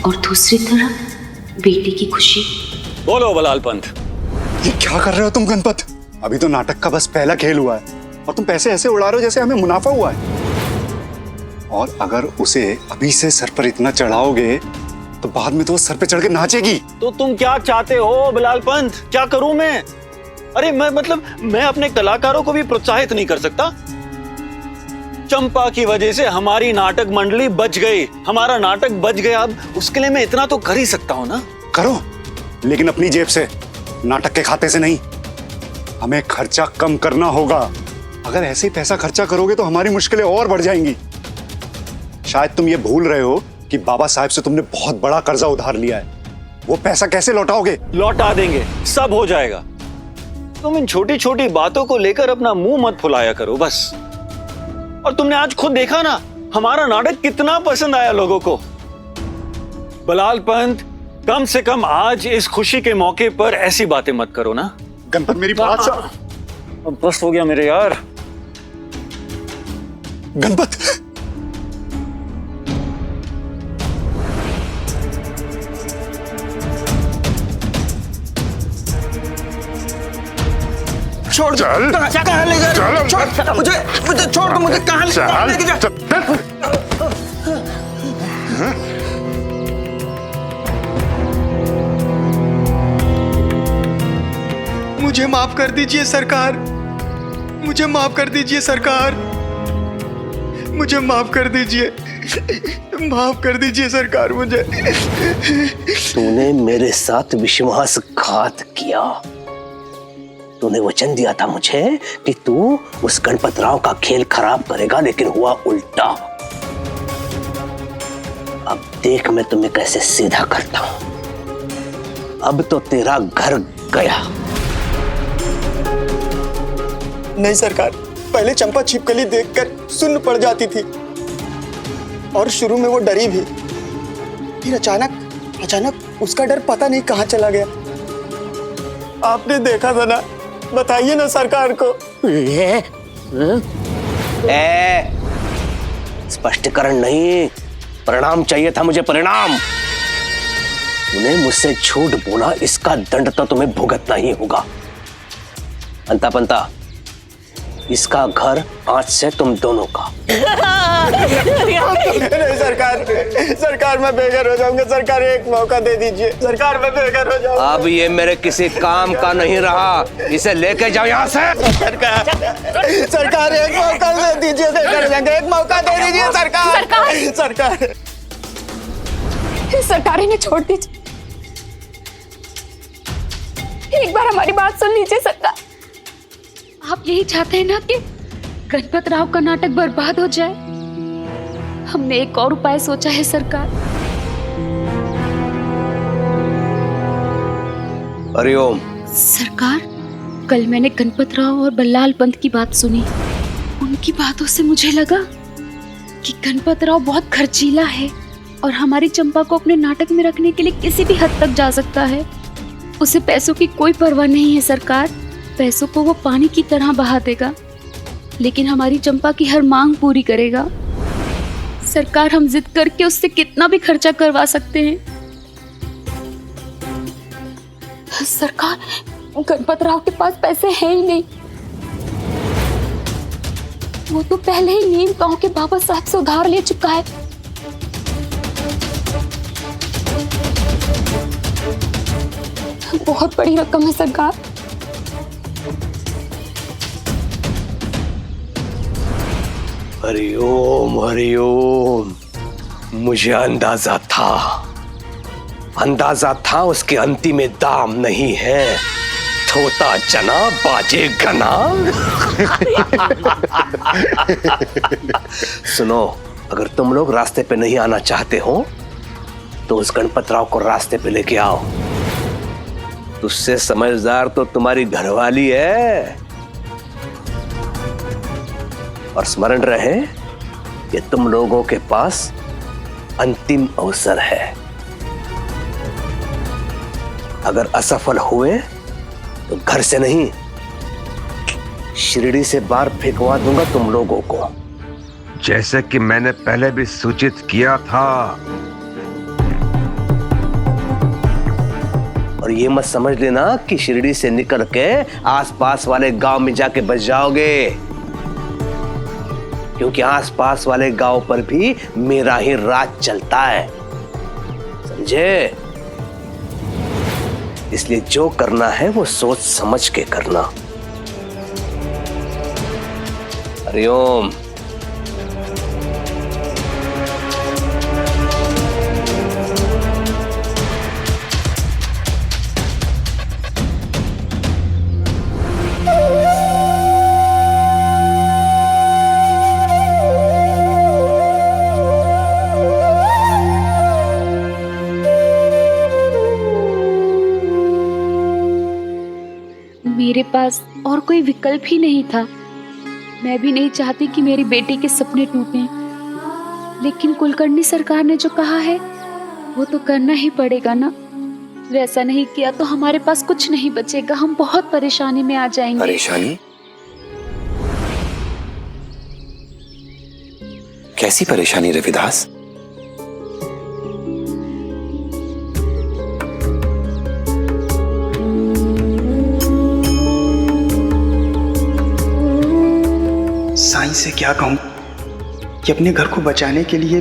N: और दूसरी तरफ बेटी की खुशी।
B: बोलो बलाल पंथ।
F: ये क्या कर रहे हो तुम गणपत? अभी तो नाटक का बस पहला खेल हुआ है और तुम पैसे ऐसे उड़ा रहे हो जैसे हमें मुनाफा हुआ है। और अगर उसे अभी से सर पर इतना चढ़ाओगे तो बाद में तो वो सर पे चढ़ के नाचेगी।
B: तो तुम क्या चाहते हो बलाल पंथ? क्या करूं मैं? अरे मैं अपने कलाकारों को भी प्रोत्साहित नहीं कर सकता? चंपा की वजह से हमारी नाटक मंडली बच गई, हमारा नाटक बच गया। अब उसके लिए मैं इतना तो कर ही सकता हूं ना।
F: करो, लेकिन अपनी जेब से, नाटक के खाते से नहीं। हमें खर्चा कम करना होगा। अगर ऐसे ही पैसा खर्चा करोगे तो हमारी मुश्किलें और बढ़ जाएंगी। शायद तुम ये भूल रहे हो कि बाबा साहब से तुमने बहुत बड़ा कर्जा उधार लिया है। वो पैसा कैसे लौटाओगे?
B: लौटा देंगे, सब हो जाएगा। तुम इन छोटी छोटी बातों को लेकर अपना मुंह मत फुलाया करो बस। और तुमने आज खुद देखा ना, हमारा नाटक कितना पसंद आया लोगों को। बलाल पंत, कम से कम आज इस खुशी के मौके पर ऐसी बातें मत करो ना।
F: गणपत, मेरी बात सुन।
B: अब बस हो गया मेरे यार।
F: गणपत,
M: छोड़।
H: चल।
M: कहाँ ले जा रहे हो? छोड़ मुझे छोड़ दो। मुझे कहाँ लेके जा? मुझे माफ कर दीजिए सरकार, मुझे माफ कर दीजिए सरकार, मुझे माफ कर दीजिए, माफ कर दीजिए सरकार मुझे।
A: तूने मेरे साथ विश्वासघात किया। तूने वचन दिया था मुझे कि तू उस गणपत राव का खेल खराब करेगा, लेकिन हुआ उल्टा। अब देख मैं तुम्हें कैसे सीधा करता हूं। अब तो तेरा घर गया।
M: नहीं सरकार, पहले चंपा छिपकली देखकर सुन्न पड़ जाती थी और शुरू में वो डरी भी, फिर अचानक उसका डर पता नहीं कहां चला गया। आपने देखा था ना, बताइए ना सरकार को।
A: स्पष्टीकरण नहीं, परिणाम चाहिए था मुझे, परिणाम। तूने मुझसे झूठ बोला, इसका दंड तो तुम्हें भुगतना ही होगा। अंता पंता, इसका घर आज से तुम दोनों का।
M: नहीं सरकार, सरकार मैं बेघर हो जाऊंगा। सरकार एक मौका दे दीजिए। सरकार मैं बेघर हो जाऊंगा।
A: अब ये मेरे किसी काम का नहीं रहा, इसे लेके जाओ यहाँ से।
M: सरकार एक मौका दे दीजिए, बेघर जाएंगे। एक मौका दे दीजिए सरकार। सरकार
N: सरकार इन्हें छोड़ दीजिए, एक बार हमारी बात सुन लीजिए सरकार। आप यही चाहते हैं ना कि गणपत राव का नाटक बर्बाद हो जाए? हमने एक और उपाय सोचा है सरकार।
A: हरिओम।
N: सरकार, कल मैंने गणपत राव और बल्लाल पंत की बात सुनी। उनकी बातों से मुझे लगा कि गणपत राव बहुत खर्चीला है और हमारी चंपा को अपने नाटक में रखने के लिए किसी भी हद तक जा सकता है। उसे पैसों की कोई परवाह नहीं है सरकार। पैसों को वो पानी की तरह बहा देगा, लेकिन हमारी चंपा की हर मांग पूरी करेगा। सरकार, हम जिद करके उससे कितना भी खर्चा करवा सकते हैं। सरकार, गणपत राव के पास पैसे हैं ही नहीं। वो तो पहले ही नीम गांव के बाबा साहब से उधार ले चुका है। बहुत बड़ी रकम है सरकार।
A: हरिओम हरिओम, मुझे अंदाजा था उसके अंतिम में दाम नहीं है। थोता चना बाजे घना। सुनो, अगर तुम लोग रास्ते पे नहीं आना चाहते हो तो उस गणपत राव को रास्ते पे लेके आओ। तुझसे समझदार तो तुम्हारी घरवाली है। और स्मरण रहे कि तुम लोगों के पास अंतिम अवसर है। अगर असफल हुए तो घर से नहीं, शिरडी से बाहर फेंकवा दूंगा तुम लोगों को।
Q: जैसे कि मैंने पहले भी सूचित किया था।
A: और ये मत समझ लेना कि शिरडी से निकल के आसपास वाले गांव में जाके बच जाओगे, क्योंकि आसपास वाले गांव पर भी मेरा ही राज चलता है, समझे? इसलिए जो करना है वो सोच समझ के करना। हरिओम।
N: मेरे पास और कोई विकल्प ही नहीं था। मैं भी नहीं चाहती कि मेरी बेटी के सपने टूटें, लेकिन कुलकर्णी सरकार ने जो कहा है वो तो करना ही पड़ेगा ना। वैसा नहीं किया तो हमारे पास कुछ नहीं बचेगा। हम बहुत परेशानी में आ जाएंगे।
J: परेशानी? कैसी परेशानी रविदास?
M: साईं से क्या कहूं कि अपने घर को बचाने के लिए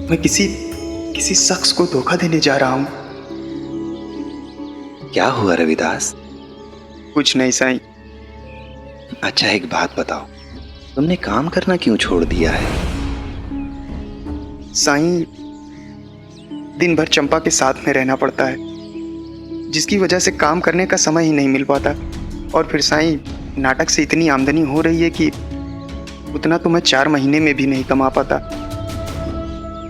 M: मैं किसी शख्स को धोखा देने जा रहा हूं।
J: क्या हुआ रविदास?
M: कुछ नहीं साईं।
J: अच्छा एक बात बताओ, तुमने काम करना क्यों छोड़ दिया है?
M: साईं, दिन भर चंपा के साथ में रहना पड़ता है, जिसकी वजह से काम करने का समय ही नहीं मिल पाता। और फिर साईं, नाटक से इतनी आमदनी हो रही है कि उतना तो मैं 4 महीने में भी नहीं कमा पाता।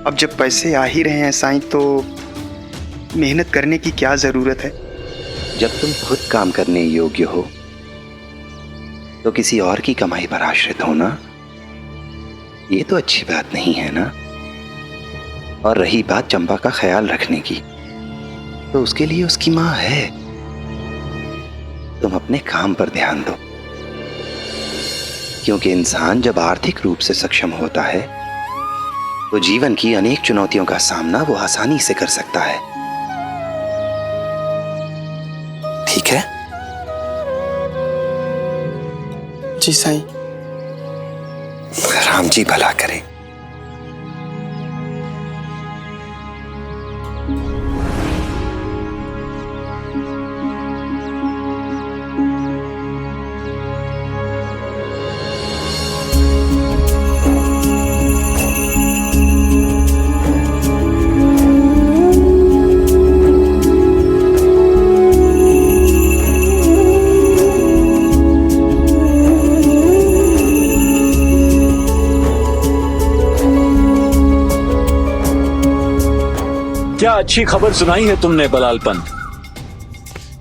M: अब जब पैसे आ ही रहे हैं साईं, तो मेहनत करने की क्या जरूरत है?
J: जब तुम खुद काम करने योग्य हो तो किसी और की कमाई पर आश्रित होना ये तो अच्छी बात नहीं है ना। और रही बात चंपा का ख्याल रखने की, तो उसके लिए उसकी माँ है। तुम अपने काम पर ध्यान दो, क्योंकि इंसान जब आर्थिक रूप से सक्षम होता है तो जीवन की अनेक चुनौतियों का सामना वो आसानी से कर सकता है। ठीक है?
M: जी साईं।
J: राम जी भला करें।
G: क्या अच्छी खबर सुनाई है तुमने बलाल पंत?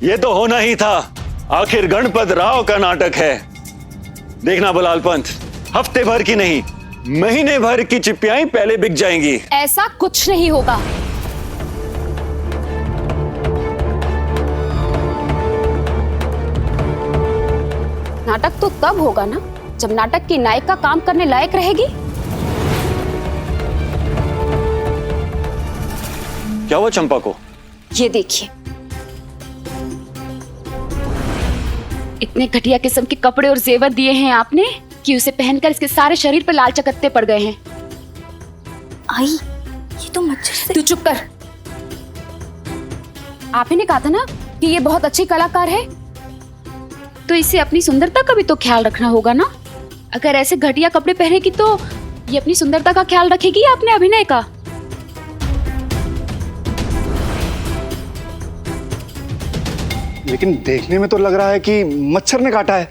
B: ये तो होना ही था। आखिर गणपत राव का नाटक है। देखना बलाल पंत, हफ्ते भर की नहीं, महीने भर की चिप्पियां पहले बिक जाएंगी।
N: ऐसा कुछ नहीं होगा। नाटक तो तब होगा ना जब नाटक की नायिका काम करने लायक रहेगी।
B: क्या हुआ चंपा को?
N: ये देखिए, इतने घटिया किस्म के कपड़े और जेवर दिए हैं आपने कि उसे पहनकर इसके सारे शरीर पर लाल चकत्ते पड़ गए हैं।
P: आई, ये तो मच्छर से।
N: तू चुप कर। आप ही ने कहा था ना कि ये बहुत अच्छी कलाकार है, तो इसे अपनी सुंदरता का भी तो ख्याल रखना होगा ना। अगर ऐसे घटिया कपड़े पहनेगी तो ये अपनी सुंदरता का ख्याल रखेगी या अपने अभिनय का?
F: लेकिन देखने में तो लग रहा है कि मच्छर ने काटा है।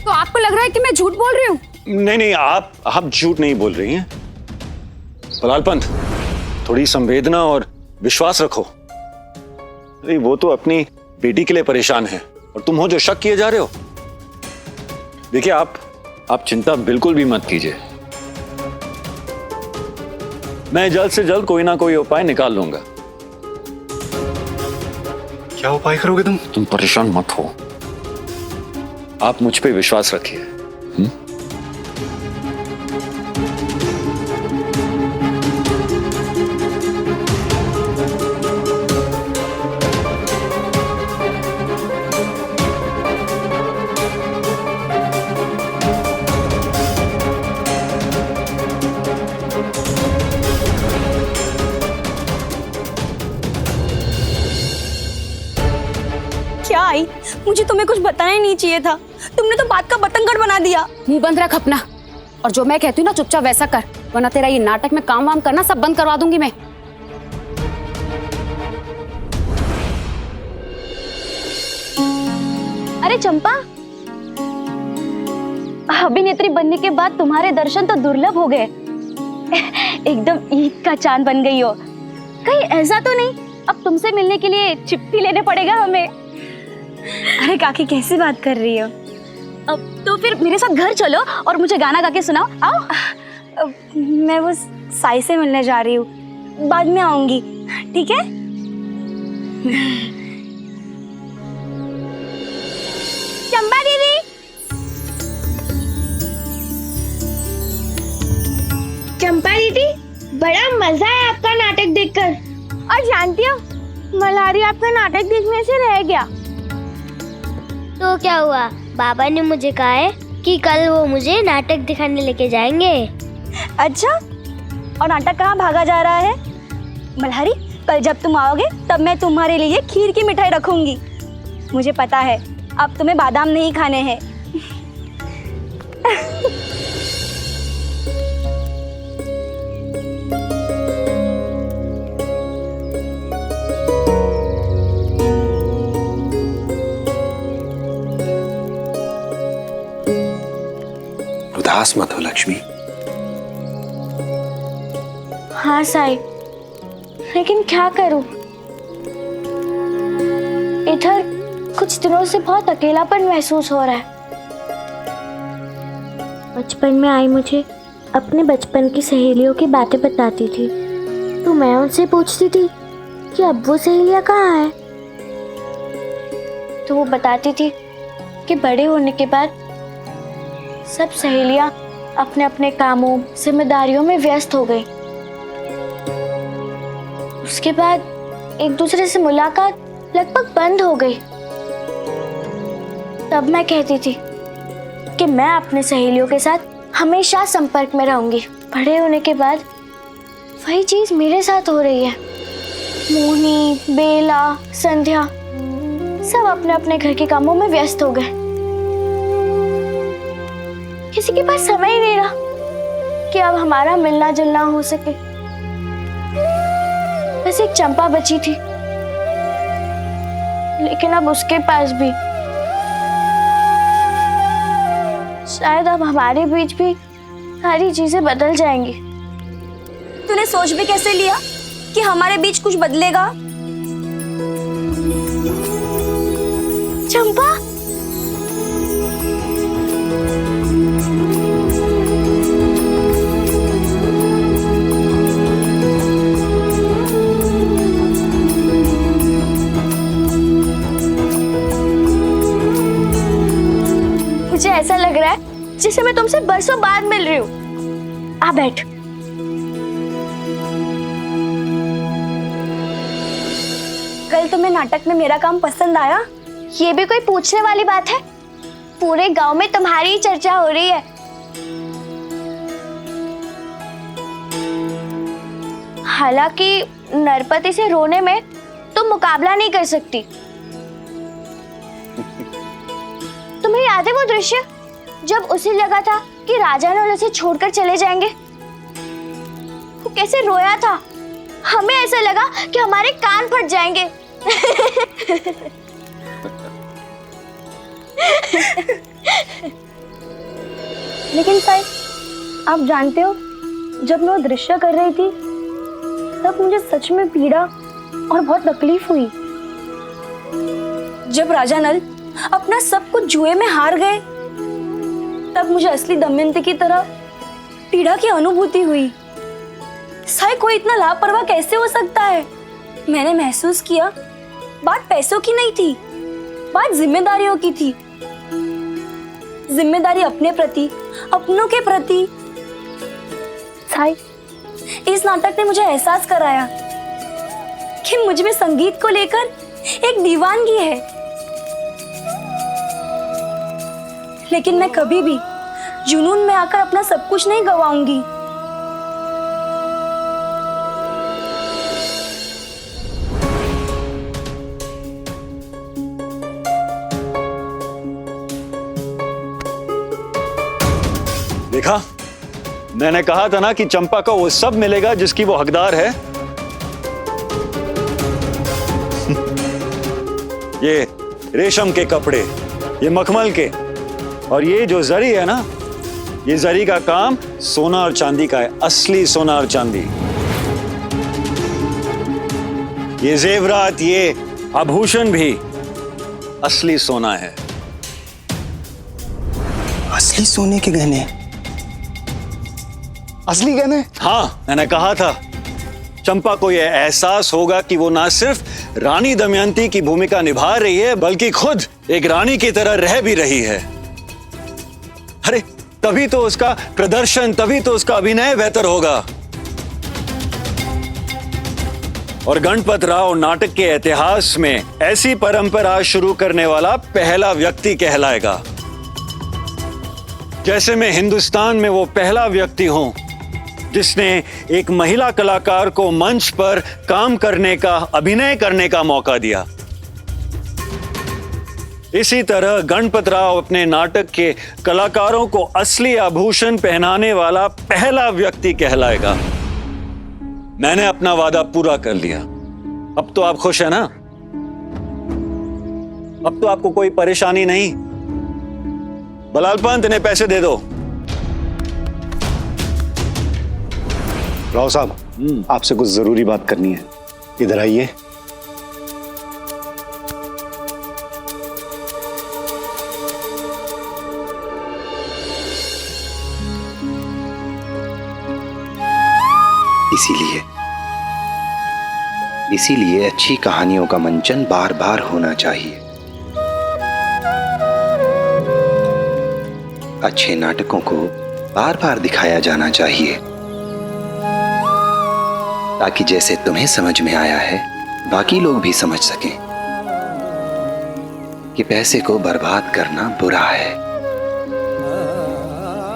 N: तो आपको लग रहा है कि मैं झूठ बोल रही हूँ?
B: नहीं नहीं, आप झूठ नहीं बोल रही हैं। बलाल पंत, थोड़ी संवेदना और विश्वास रखो। अरे वो तो अपनी बेटी के लिए परेशान है और तुम हो जो शक किए जा रहे हो। देखिए, आप चिंता बिल्कुल भी मत कीजिए। मैं जल्द से जल्द कोई ना कोई उपाय निकाल लूंगा।
F: क्या उपाय करोगे तुम?
B: तुम परेशान मत हो, आप मुझ पे विश्वास रखिए।
P: क्या आई, मुझे तुम्हें कुछ बताना ही नहीं चाहिए था। तुमने तो बात का बतंगड़ बना दिया।
N: मुंह बंद रख अपना, और जो मैं कहती हूँ ना चुपचाप वैसा कर, वरना तेरा ये नाटक में काम वाम करना सब बंद करवा दूंगी मैं।
P: अरे चंपा, अभिनेत्री बनने के बाद तुम्हारे दर्शन तो दुर्लभ हो गए। एकदम ईद का चांद बन गई हो। कहीं ऐसा तो नहीं अब तुमसे मिलने के लिए चिट्ठी लेने पड़ेगा हमें? अरे काकी, कैसी बात कर रही हो? अब तो फिर मेरे साथ घर चलो और मुझे गाना गा के सुनाओ। आओ। मैं वो साई से मिलने जा रही हूँ, बाद में आऊंगी, ठीक है? चंपा दीदी,
C: चंपा दीदी, बड़ा मजा है आपका नाटक देखकर। और जानती हो, मल्हारी आपका नाटक देखने से रह गया। तो क्या हुआ? बाबा ने मुझे कहा है कि कल वो मुझे नाटक दिखाने लेके जाएंगे।
P: अच्छा, और नाटक कहाँ भागा जा रहा है? मल्हारी, कल जब तुम आओगे तब मैं तुम्हारे लिए खीर की मिठाई रखूंगी। मुझे पता है अब तुम्हें बादाम नहीं खाने हैं।
J: उदास मत हो लक्ष्मी।
C: हाँ साई, लेकिन क्या करूं? इधर कुछ दिनों से बहुत अकेलापन महसूस हो रहा है। बचपन में आई मुझे अपने बचपन की सहेलियों की बातें बताती थी, तो मैं उनसे पूछती थी कि अब वो सहेलियां कहाँ हैं। तो वो बताती थी कि बड़े होने के बाद सब सहेलियां अपने अपने कामों जिम्मेदारियों में व्यस्त हो गए। उसके बाद एक दूसरे से मुलाकात लगभग बंद हो गई। तब मैं कहती थी कि मैं अपने सहेलियों के साथ हमेशा संपर्क में रहूंगी। बड़े होने के बाद वही चीज मेरे साथ हो रही है। मोहनी, बेला, संध्या सब अपने अपने घर के कामों में व्यस्त हो गए। किसी के पास समय ही नहीं रहा कि अब हमारा मिलना जुलना हो सके। बस एक चंपा बची थी, लेकिन अब उसके पास भी शायद अब हमारे बीच भी सारी चीजें बदल जाएंगी।
P: तूने सोच भी कैसे लिया कि हमारे बीच कुछ बदलेगा?
C: चंपा, मुझे ऐसा लग रहा है जैसे मैं तुमसे बरसों बाद मिल रही हूँ। आ बैठ।
P: कल तुम्हें नाटक में मेरा काम पसंद आया?
C: ये भी कोई पूछने वाली बात है? पूरे गांव में तुम्हारी ही चर्चा हो रही है। हालांकि नरपति से रोने में तुम मुकाबला नहीं कर सकती। तुम्हें याद है वो दृश्य जब उसे लगा था कि राजा नल उसे छोड़कर चले जाएंगे? वो कैसे रोया था। हमें ऐसा लगा कि हमारे कान फट जाएंगे।
P: लेकिन साई, आप जानते हो, जब मैं वो दृश्य कर रही थी तब मुझे सच में पीड़ा और बहुत तकलीफ हुई। जब राजा नल अपना सब कुछ जुए में हार गए तब मुझे असली दमयंती की तरह पीड़ा की अनुभूति हुई। साई, कोई इतना लापरवाह कैसे हो सकता है? मैंने महसूस किया बात पैसों की नहीं थी, बात जिम्मेदारियों की थी। जिम्मेदारी अपने प्रति, अपनों के प्रति। साई, इस नाटक ने मुझे एहसास कराया कि मुझ में संगीत को लेकर एक दीवानगी है, लेकिन मैं कभी भी जुनून में आकर अपना सब कुछ नहीं गवाऊंगी।
B: देखा, मैंने कहा था ना कि चंपा को वो सब मिलेगा जिसकी वो हकदार है। ये रेशम के कपड़े, ये मखमल के, और ये जो जरी है ना, ये जरी का काम सोना और चांदी का है, असली सोना और चांदी। ये जेवरात, ये आभूषण भी असली सोना है।
M: असली सोने के गहने? असली गहने?
B: हाँ, मैंने कहा था चंपा को यह एहसास होगा कि वो ना सिर्फ रानी दमयंती की भूमिका निभा रही है, बल्कि खुद एक रानी की तरह रह भी रही है। अरे तभी तो उसका प्रदर्शन, तभी तो उसका अभिनय बेहतर होगा। और गणपत राव नाटक के इतिहास में ऐसी परंपरा शुरू करने वाला पहला व्यक्ति कहलाएगा, जैसे मैं हिंदुस्तान में वो पहला व्यक्ति हूं जिसने एक महिला कलाकार को मंच पर काम करने का, अभिनय करने का मौका दिया। इसी तरह गणपत राव अपने नाटक के कलाकारों को असली आभूषण पहनाने वाला पहला व्यक्ति कहलाएगा। मैंने अपना वादा पूरा कर लिया। अब तो आप खुश हैं ना? अब तो आपको कोई परेशानी नहीं। बलाल पंत, इन्हें पैसे दे दो।
F: राव साहब, आपसे कुछ जरूरी बात करनी है, इधर आइए।
J: इसीलिए अच्छी कहानियों का मंचन बार बार होना चाहिए। अच्छे नाटकों को बार बार दिखाया जाना चाहिए, ताकि जैसे तुम्हें समझ में आया है बाकी लोग भी समझ सकें कि पैसे को बर्बाद करना बुरा है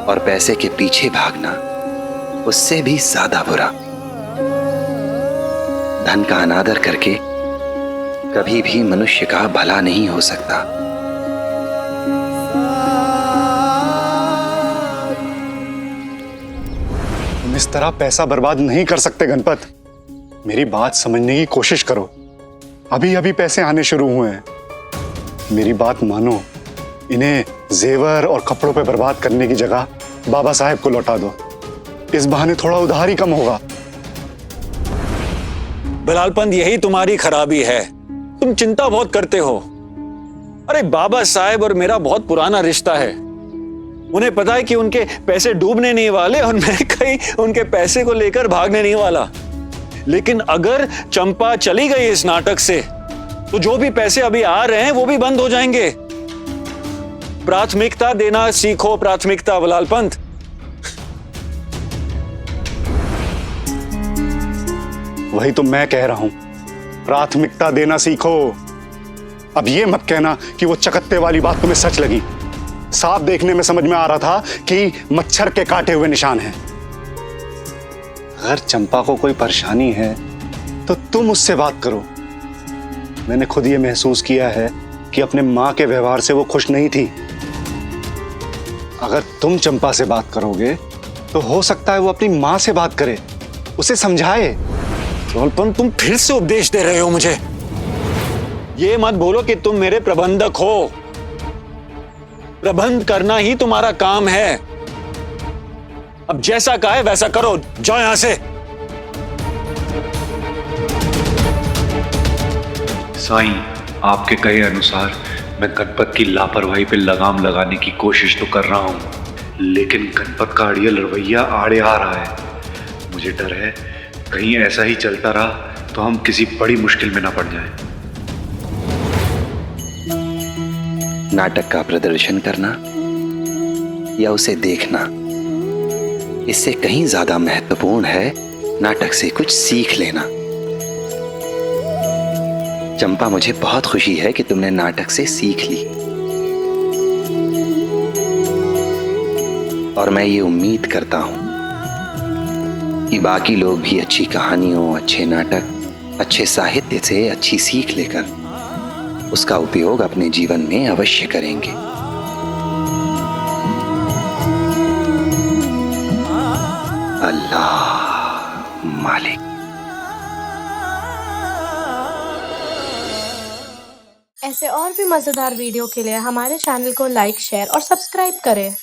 J: और पैसे के पीछे भागना उससे भी ज्यादा बुरा। धन का अनादर करके कभी भी मनुष्य का भला नहीं हो सकता।
F: तुम इस तरह पैसा बर्बाद नहीं कर सकते गणपत। मेरी बात समझने की कोशिश करो। अभी अभी पैसे आने शुरू हुए हैं। मेरी बात मानो, इन्हें जेवर और कपड़ों पे बर्बाद करने की जगह बाबा साहेब को लौटा दो। इस बहाने थोड़ा उधार ही कम होगा।
B: बिलालपंत, यही तुम्हारी खराबी है। तुम चिंता बहुत करते हो। अरे बाबा साहेब और मेरा बहुत पुराना रिश्ता है। उन्हें पता है कि उनके पैसे डूबने नहीं वाले और मैं कहीं उनके पैसे को लेकर भागने नहीं वाला। लेकिन अगर चंपा चली गई इस नाटक से तो जो भी पैसे अभी आ रहे हैं वो भी बंद हो जाएंगे। प्राथमिकता देना सीखो, प्राथमिकता बिलालपंत।
F: वही तो मैं कह रहा हूं, प्राथमिकता देना सीखो। अब ये मत कहना कि वो चकत्ते वाली बात तुम्हें सच लगी। साफ देखने में समझ में आ रहा था कि मच्छर के काटे हुए निशान हैं। अगर चंपा को कोई परेशानी है तो तुम उससे बात करो। मैंने खुद ये महसूस किया है कि अपने मां के व्यवहार से वो खुश नहीं थी। अगर तुम चंपा से बात करोगे तो हो सकता है वो अपनी मां से बात करे, उसे समझाए।
B: बिलालपंत, तुम फिर से उपदेश दे रहे हो मुझे। ये मत बोलो कि तुम मेरे प्रबंधक हो। प्रबंध करना ही तुम्हारा काम है। अब जैसा कहा है वैसा करो। जाओ यहां से।
E: साईं, आपके कहे अनुसार मैं गणपत की लापरवाही पे लगाम लगाने की कोशिश तो कर रहा हूं, लेकिन गणपत का अड़ियल रवैया आड़े आ रहा है। मुझे डर है कहीं ऐसा ही चलता रहा तो हम किसी बड़ी मुश्किल में ना पड़ जाएं।
J: नाटक का प्रदर्शन करना या उसे देखना, इससे कहीं ज्यादा महत्वपूर्ण है नाटक से कुछ सीख लेना। चंपा, मुझे बहुत खुशी है कि तुमने नाटक से सीख ली और मैं ये उम्मीद करता हूं कि बाकी लोग भी अच्छी कहानियों, अच्छे नाटक, अच्छे साहित्य से अच्छी सीख लेकर उसका उपयोग अपने जीवन में अवश्य करेंगे। अल्लाह मालिक।
K: ऐसे और भी मजेदार वीडियो के लिए हमारे चैनल को लाइक, शेयर और सब्सक्राइब करें।